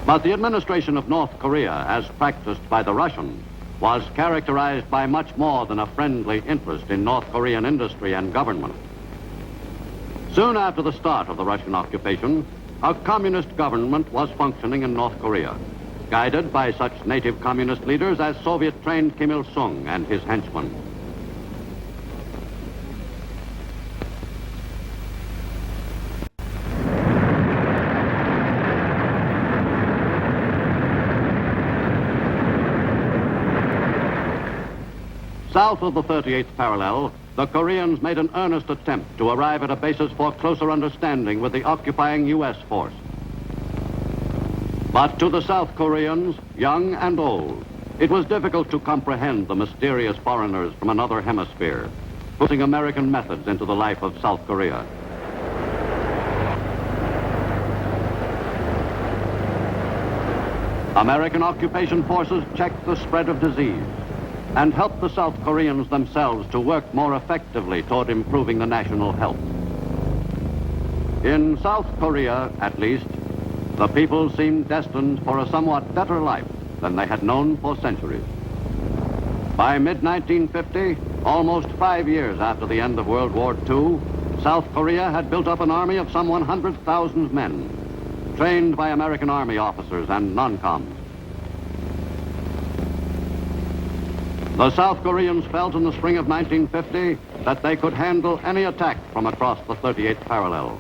S1: But the administration of North Korea, as practiced by the Russians, was characterized by much more than a friendly interest in North Korean industry and government. Soon after the start of the Russian occupation, a communist government was functioning in North Korea, guided by such native communist leaders as Soviet-trained Kim Il-sung and his henchmen. South of the 38th parallel, the Koreans made an earnest attempt to arrive at a basis for closer understanding with the occupying U.S. force. But to the South Koreans, young and old, it was difficult to comprehend the mysterious foreigners from another hemisphere, putting American methods into the life of South Korea. American occupation forces checked the spread of disease and helped the South Koreans themselves to work more effectively toward improving the national health. In South Korea, at least, the people seemed destined for a somewhat better life than they had known for centuries. By mid-1950, almost 5 years after the end of World War II, South Korea had built up an army of some 100,000 men, trained by American Army officers and non-coms. The South Koreans felt in the spring of 1950 that they could handle any attack from across the 38th parallel.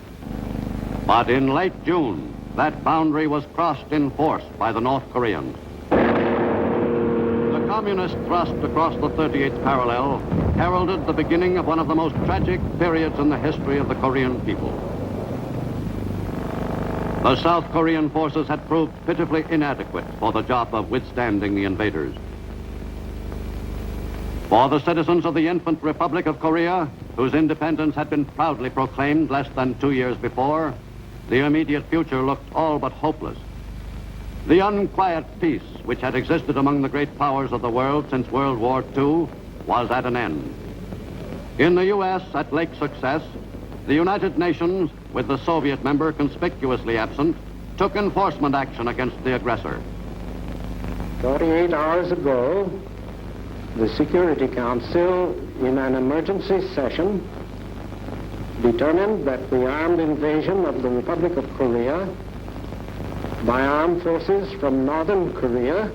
S1: But in late June, that boundary was crossed in force by the North Koreans. The communist thrust across the 38th parallel heralded the beginning of one of the most tragic periods in the history of the Korean people. The South Korean forces had proved pitifully inadequate for the job of withstanding the invaders. For the citizens of the infant Republic of Korea, whose independence had been proudly proclaimed less than 2 years before, the immediate future looked all but hopeless. The unquiet peace which had existed among the great powers of the world since World War II was at an end. In the U.S., at Lake Success, the United Nations, with the Soviet member conspicuously absent, took enforcement action against the aggressor.
S10: 48 hours ago, the Security Council, in an emergency session, determined that the armed invasion of the Republic of Korea by armed forces from Northern Korea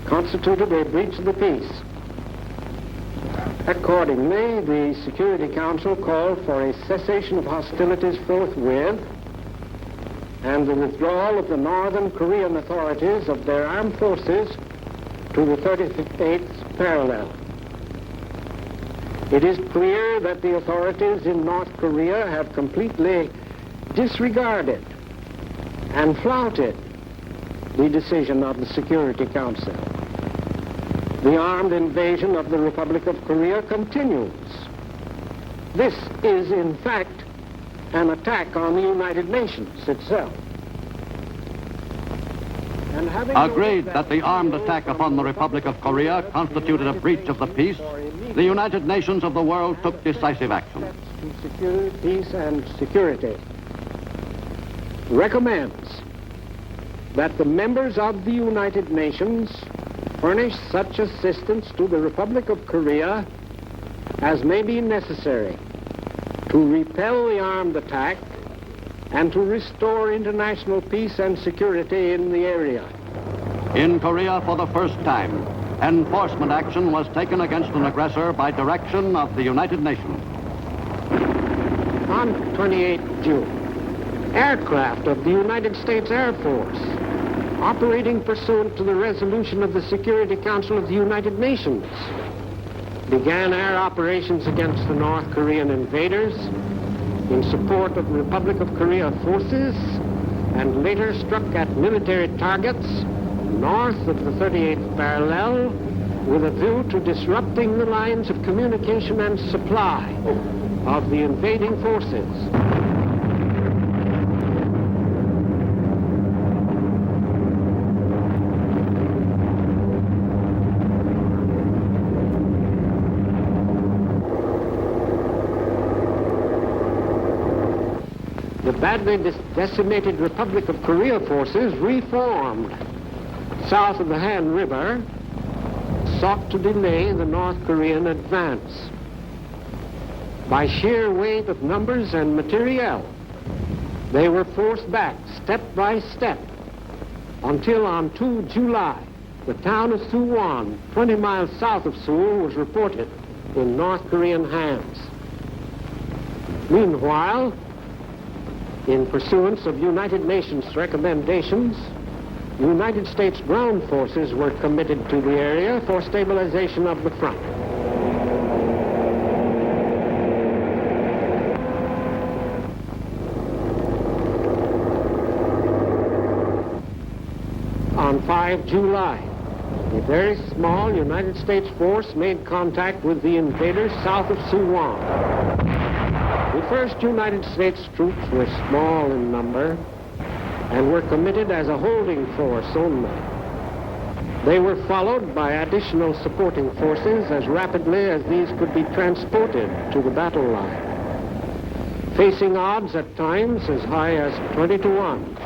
S10: constituted a breach of the peace. Accordingly, the Security Council called for a cessation of hostilities forthwith and the withdrawal of the Northern Korean authorities of their armed forces to the 38th parallel. It is clear that the authorities in North Korea have completely disregarded and flouted the decision of the Security Council. The armed invasion of the Republic of Korea continues. This is, in fact, an attack on the United Nations itself. And
S1: agreed that the armed attack upon the Republic of Korea constituted a breach of the peace, the United Nations of the world took decisive action.
S10: To secure peace and security recommends that the members of the United Nations furnish such assistance to the Republic of Korea as may be necessary to repel the armed attack and to restore international peace and security in the area.
S1: In Korea, for the first time, enforcement action was taken against an aggressor by direction of the United Nations.
S10: On 28 June, aircraft of the United States Air Force, operating pursuant to the resolution of the Security Council of the United Nations, began air operations against the North Korean invaders in support of the Republic of Korea forces, and later struck at military targets north of the 38th parallel with a view to disrupting the lines of communication and supply of the invading forces. The badly decimated Republic of Korea forces, reformed south of the Han River, sought to delay the North Korean advance. By sheer weight of numbers and materiel, they were forced back step by step until on 2 July, the town of Suwon, 20 miles south of Seoul, was reported in North Korean hands. Meanwhile, in pursuance of United Nations recommendations, United States ground forces were committed to the area for stabilization of the front. On 5 July, a very small United States force made contact with the invaders south of Suwon. The first United States troops were small in number and were committed as a holding force only. They were followed by additional supporting forces as rapidly as these could be transported to the battle line, facing odds at times as high as 20 to 1.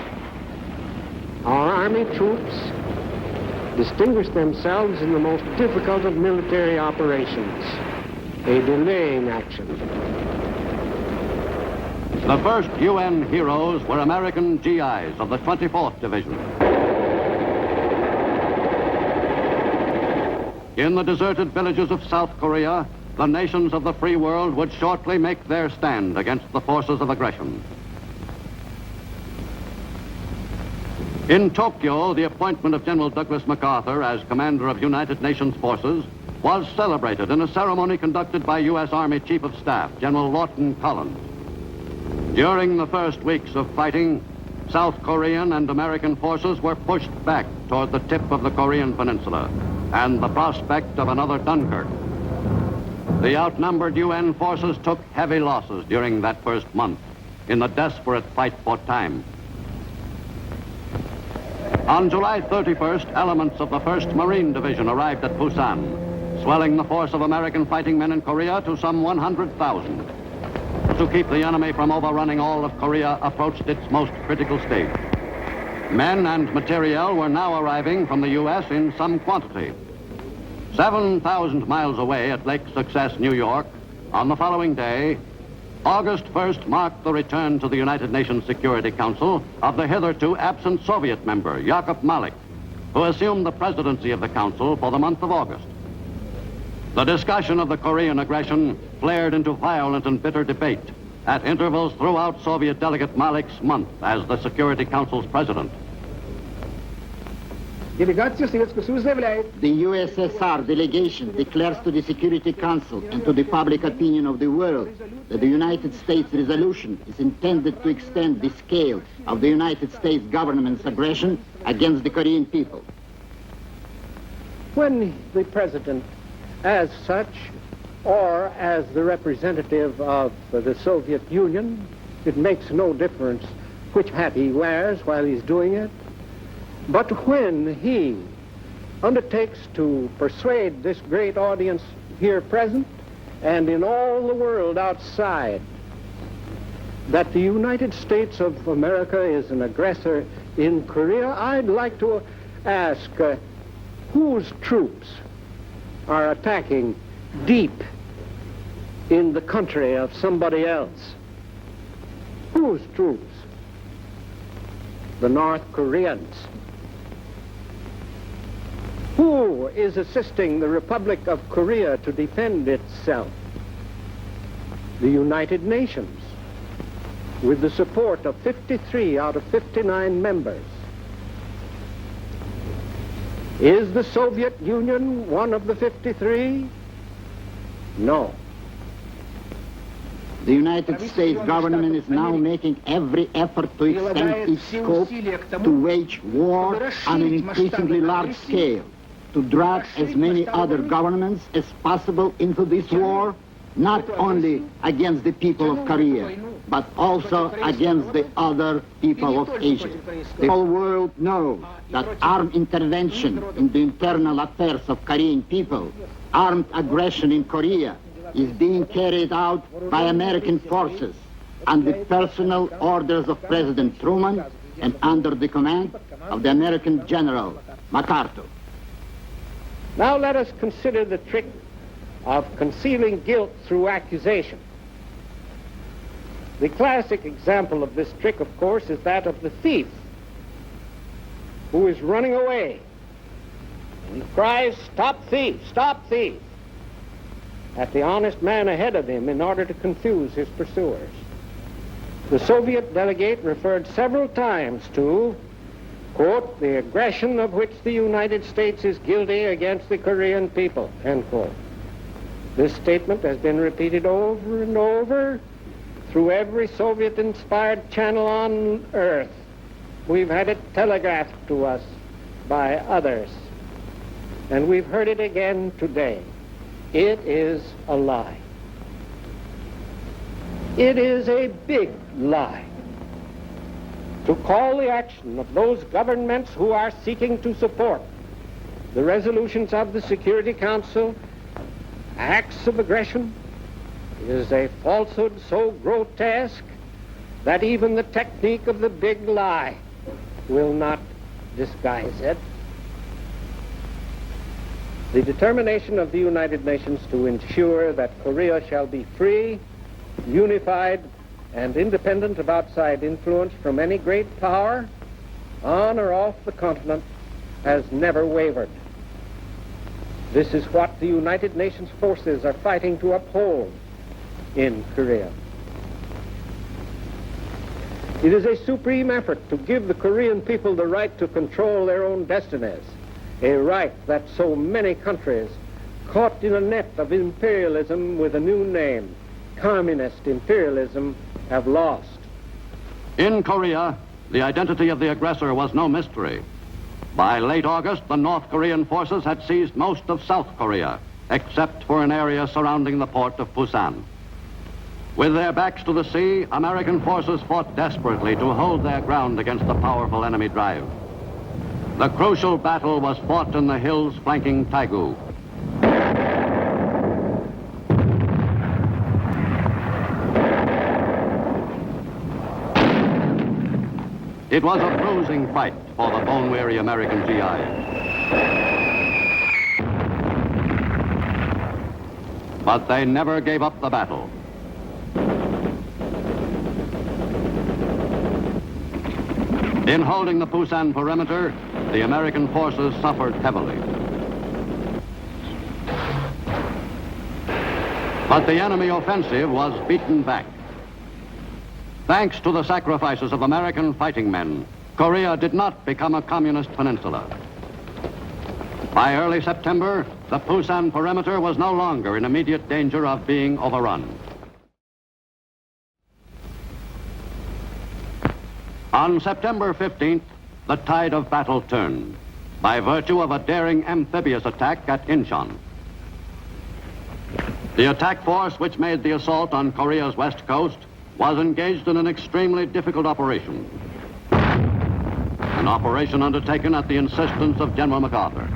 S10: Our Army troops distinguished themselves in the most difficult of military operations, a delaying action.
S1: The first UN heroes were American GIs of the 24th Division. In the deserted villages of South Korea, the nations of the free world would shortly make their stand against the forces of aggression. In Tokyo, the appointment of General Douglas MacArthur as commander of United Nations forces was celebrated in a ceremony conducted by U.S. Army Chief of Staff, General Lawton Collins. During the first weeks of fighting, South Korean and American forces were pushed back toward the tip of the Korean Peninsula and the prospect of another Dunkirk. The outnumbered UN forces took heavy losses during that first month in the desperate fight for time. On July 31st, elements of the 1st Marine Division arrived at Busan, swelling the force of American fighting men in Korea to some 100,000. To keep the enemy from overrunning all of Korea approached its most critical stage. Men and materiel were now arriving from the U.S. in some quantity. 7,000 miles away at Lake Success, New York, on the following day, August 1st marked the return to the United Nations Security Council of the hitherto absent Soviet member, Yakub Malik, who assumed the presidency of the Council for the month of August. The discussion of the Korean aggression flared into violent and bitter debate at intervals throughout Soviet delegate Malik's month as the Security Council's president.
S9: The USSR delegation declares to the Security Council and to the public opinion of the world that the United States resolution is intended to extend the scale of the United States government's aggression against the Korean people.
S10: When the president, as such, or as the representative of the Soviet Union, it makes no difference which hat he wears while he's doing it. But when he undertakes to persuade this great audience here present and in all the world outside that the United States of America is an aggressor in Korea, I'd like to ask whose troops are attacking deep in the country of somebody else? Whose troops? The North Koreans. Who is assisting the Republic of Korea to defend itself? The United Nations, with the support of 53 out of 59 members. Is the Soviet Union one of the 53? No.
S9: The United States government is now making every effort to extend its scope to wage war on an increasingly large scale, to drag as many other governments as possible into this war, not only against the people of Korea, but also against the other people of Asia. The whole world knows that armed intervention in the internal affairs of Korean people, armed aggression in Korea, is being carried out by American forces under the personal orders of President Truman and under the command of the American General MacArthur.
S10: Now let us consider the trick of concealing guilt through accusation. The classic example of this trick, of course, is that of the thief who is running away. And he cries, "Stop thief, stop thief," at the honest man ahead of him in order to confuse his pursuers. The Soviet delegate referred several times to, quote, "the aggression of which the United States is guilty against the Korean people," end quote. This statement has been repeated over and over through every Soviet-inspired channel on Earth. We've had it telegraphed to us by others, and we've heard it again today. It is a lie. It is a big lie to call the action of those governments who are seeking to support the resolutions of the Security Council acts of aggression is a falsehood so grotesque that even the technique of the big lie will not disguise it. The determination of the United Nations to ensure that Korea shall be free, unified, and independent of outside influence from any great power, on or off the continent, has never wavered. This is what the United Nations forces are fighting to uphold in Korea. It is a supreme effort to give the Korean people the right to control their own destinies, a right that so many countries, caught in a net of imperialism with a new name, communist imperialism, have lost.
S1: In Korea, the identity of the aggressor was no mystery. By late August, the North Korean forces had seized most of South Korea, except for an area surrounding the port of Busan. With their backs to the sea, American forces fought desperately to hold their ground against the powerful enemy drive. The crucial battle was fought in the hills flanking Taegu. It was a bruising fight for the bone-weary American GIs. But they never gave up the battle. In holding the Busan perimeter, the American forces suffered heavily. But the enemy offensive was beaten back. Thanks to the sacrifices of American fighting men, Korea did not become a communist peninsula. By early September, the Busan perimeter was no longer in immediate danger of being overrun. On September 15th, the tide of battle turned by virtue of a daring amphibious attack at Incheon. The attack force which made the assault on Korea's west coast was engaged in an extremely difficult operation. An operation undertaken at the insistence of General MacArthur.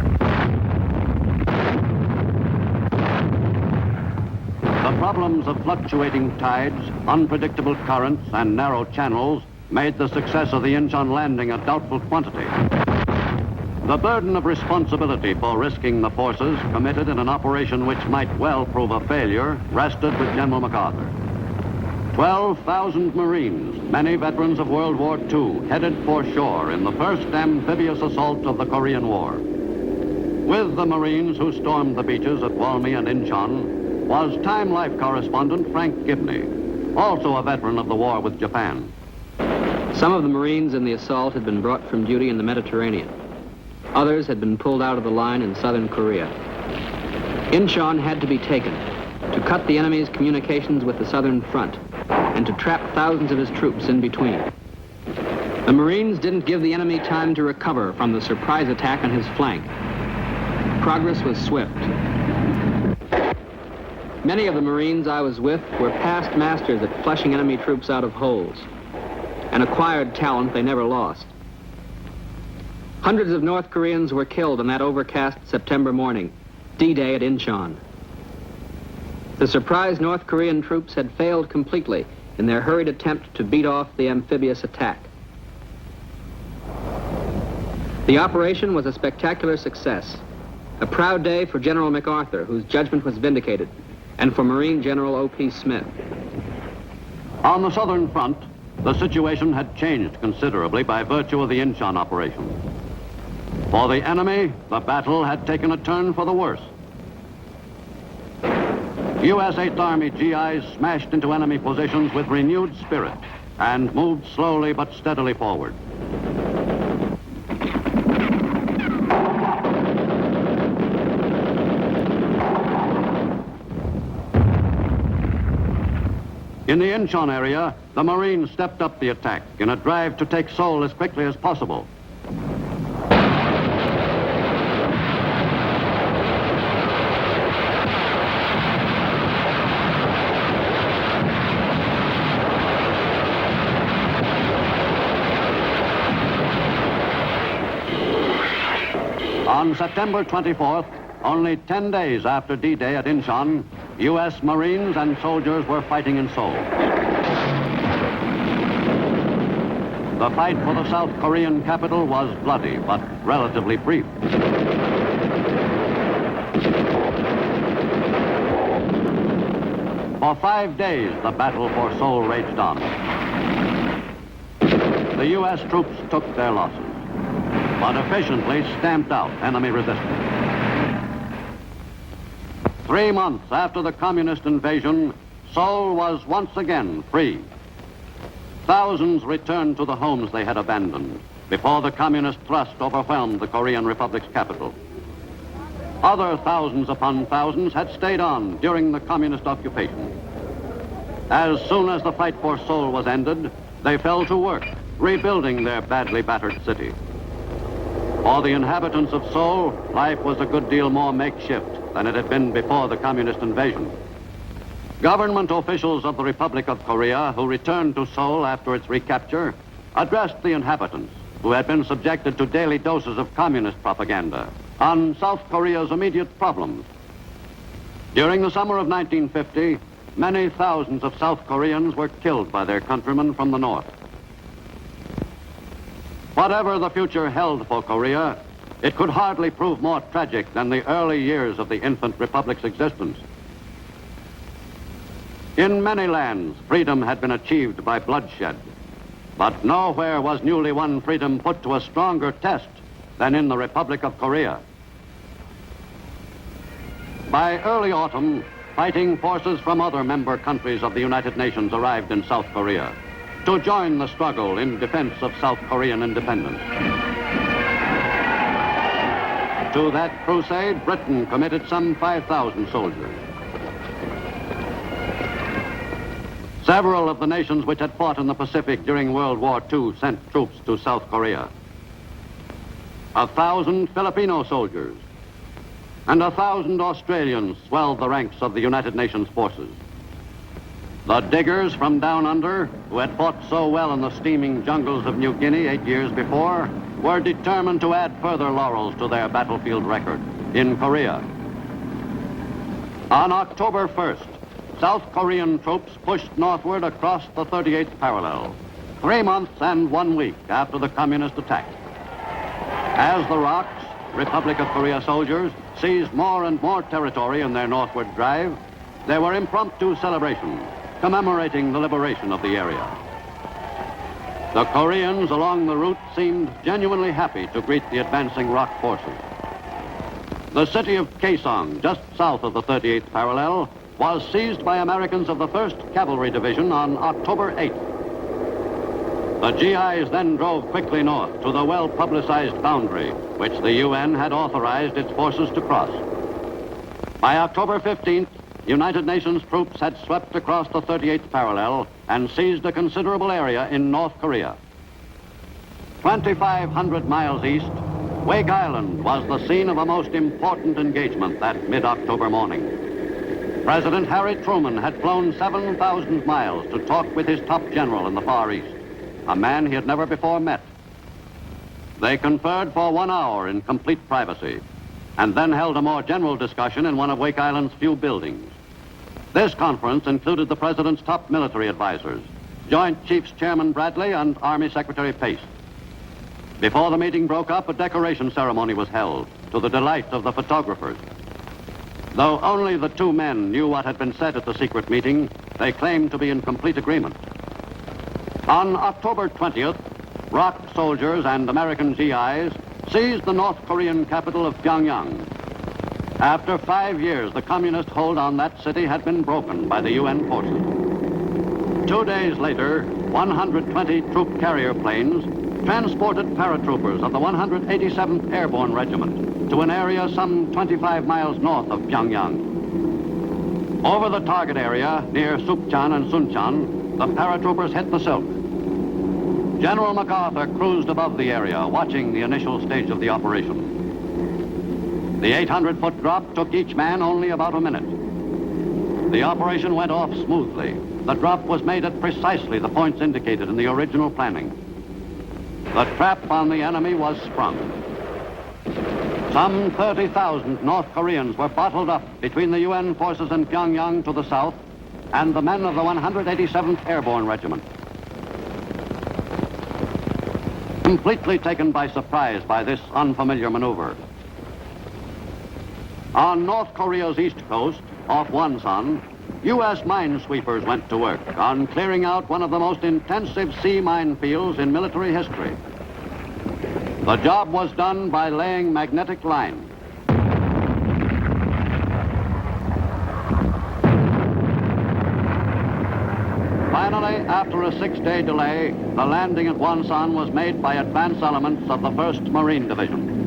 S1: The problems of fluctuating tides, unpredictable currents, and narrow channels made the success of the Incheon landing a doubtful quantity. The burden of responsibility for risking the forces committed in an operation which might well prove a failure rested with General MacArthur. 12,000 Marines, many veterans of World War II, headed for shore in the first amphibious assault of the Korean War. With the Marines who stormed the beaches at Walmy and Incheon was Time Life correspondent Frank Gibney, also a veteran of the war with Japan.
S11: Some of the Marines in the assault had been brought from duty in the Mediterranean. Others had been pulled out of the line in southern Korea. Incheon had to be taken to cut the enemy's communications with the southern front and to trap thousands of his troops in between. The Marines didn't give the enemy time to recover from the surprise attack on his flank. Progress was swift. Many of the Marines I was with were past masters at flushing enemy troops out of holes, an acquired talent they never lost. Hundreds of North Koreans were killed on that overcast September morning, D-Day at Incheon. The surprised North Korean troops had failed completely in their hurried attempt to beat off the amphibious attack. The operation was a spectacular success, a proud day for General MacArthur, whose judgment was vindicated, and for Marine General O.P. Smith.
S1: On the southern front, the situation had changed considerably by virtue of the Incheon operation. For the enemy, the battle had taken a turn for the worse. U.S. 8th Army GIs smashed into enemy positions with renewed spirit and moved slowly but steadily forward. In the Incheon area, the Marines stepped up the attack in a drive to take Seoul as quickly as possible. On September 24th, only 10 days after D-Day at Incheon, U.S. Marines and soldiers were fighting in Seoul. The fight for the South Korean capital was bloody, but relatively brief. For 5 days, the battle for Seoul raged on. The U.S. troops took their losses, but efficiently stamped out enemy resistance. 3 months after the communist invasion, Seoul was once again free. Thousands returned to the homes they had abandoned before the communist thrust overwhelmed the Korean Republic's capital. Other thousands upon thousands had stayed on during the communist occupation. As soon as the fight for Seoul was ended, they fell to work, rebuilding their badly battered city. For the inhabitants of Seoul, life was a good deal more makeshift than it had been before the communist invasion. Government officials of the Republic of Korea who returned to Seoul after its recapture addressed the inhabitants who had been subjected to daily doses of communist propaganda on South Korea's immediate problems. During the summer of 1950, many thousands of South Koreans were killed by their countrymen from the north. Whatever the future held for Korea, it could hardly prove more tragic than the early years of the infant republic's existence. In many lands, freedom had been achieved by bloodshed, but nowhere was newly won freedom put to a stronger test than in the Republic of Korea. By early autumn, fighting forces from other member countries of the United Nations arrived in South Korea to join the struggle in defense of South Korean independence. To that crusade, Britain committed some 5,000 soldiers. Several of the nations which had fought in the Pacific during World War II sent troops to South Korea. 1,000 Filipino soldiers and 1,000 Australians swelled the ranks of the United Nations forces. The diggers from down under, who had fought so well in the steaming jungles of New Guinea 8 years before, were determined to add further laurels to their battlefield record in Korea. On October 1st, South Korean troops pushed northward across the 38th parallel, 3 months and 1 week after the communist attack. As the ROKs, Republic of Korea soldiers, seized more and more territory in their northward drive, there were impromptu celebrations commemorating the liberation of the area. The Koreans along the route seemed genuinely happy to greet the advancing ROK forces. The city of Kaesong, just south of the 38th parallel, was seized by Americans of the 1st Cavalry Division on October 8th. The GIs then drove quickly north to the well-publicized boundary, which the UN had authorized its forces to cross. By October 15th, United Nations troops had swept across the 38th parallel and seized a considerable area in North Korea. 2,500 miles east, Wake Island was the scene of a most important engagement that mid-October morning. President Harry Truman had flown 7,000 miles to talk with his top general in the Far East, a man he had never before met. They conferred for 1 hour in complete privacy, and then held a more general discussion in one of Wake Island's few buildings. This conference included the President's top military advisors, Joint Chiefs Chairman Bradley and Army Secretary Pace. Before the meeting broke up, a decoration ceremony was held, to the delight of the photographers. Though only the two men knew what had been said at the secret meeting, they claimed to be in complete agreement. On October 20th, ROK soldiers and American GIs seized the North Korean capital of Pyongyang. After 5 years, the communist hold on that city had been broken by the UN forces. 2 days later, 120 troop carrier planes transported paratroopers of the 187th Airborne Regiment to an area some 25 miles north of Pyongyang. Over the target area, near Sukchan and Suncheon, the paratroopers hit the silk. General MacArthur cruised above the area, watching the initial stage of the operation. The 800-foot drop took each man only about a minute. The operation went off smoothly. The drop was made at precisely the points indicated in the original planning. The trap on the enemy was sprung. Some 30,000 North Koreans were bottled up between the UN forces in Pyongyang to the south and the men of the 187th Airborne Regiment. Completely taken by surprise by this unfamiliar maneuver. On North Korea's east coast, off Wonsan, U.S. minesweepers went to work on clearing out one of the most intensive sea minefields in military history. The job was done by laying magnetic line. Finally, after a 6-day delay, the landing at Wonsan was made by advance elements of the 1st Marine Division.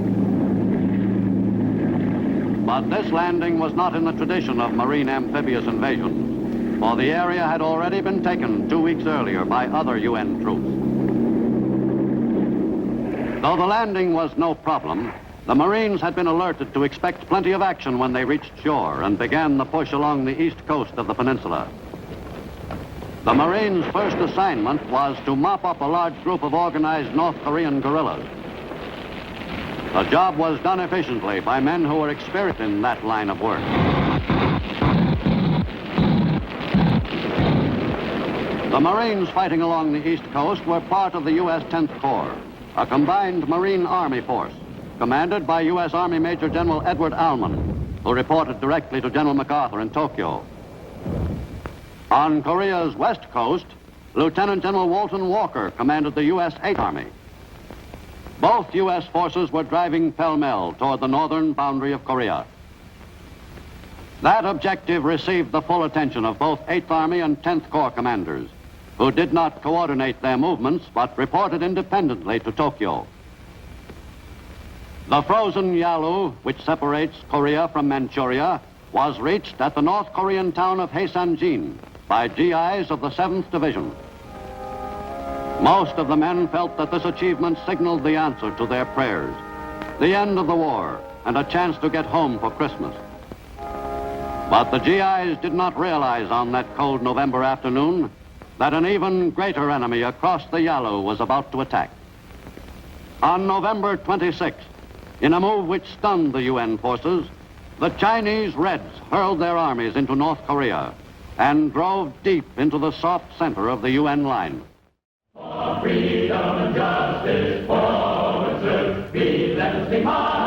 S1: But this landing was not in the tradition of marine amphibious invasions, for the area had already been taken 2 weeks earlier by other UN troops. Though the landing was no problem, the Marines had been alerted to expect plenty of action when they reached shore and began the push along the east coast of the peninsula. The Marines' first assignment was to mop up a large group of organized North Korean guerrillas. The job was done efficiently by men who were experienced in that line of work. The Marines fighting along the East Coast were part of the U.S. 10th Corps, a combined Marine Army force, commanded by U.S. Army Major General Edward Alman, who reported directly to General MacArthur in Tokyo. On Korea's west coast, Lieutenant General Walton Walker commanded the U.S. 8th Army. Both U.S. forces were driving pell-mell toward the northern boundary of Korea. That objective received the full attention of both 8th Army and 10th Corps commanders, who did not coordinate their movements but reported independently to Tokyo. The frozen Yalu, which separates Korea from Manchuria, was reached at the North Korean town of Haesanjin by GIs of the 7th Division. Most of the men felt that this achievement signaled the answer to their prayers, the end of the war, and a chance to get home for Christmas. But the GIs did not realize on that cold November afternoon that an even greater enemy across the Yalu was about to attack. On November 26th, in a move which stunned the UN forces, the Chinese Reds hurled their armies into North Korea and drove deep into the soft center of the UN line.
S5: For freedom and justice, forward, sir, be let us be marching.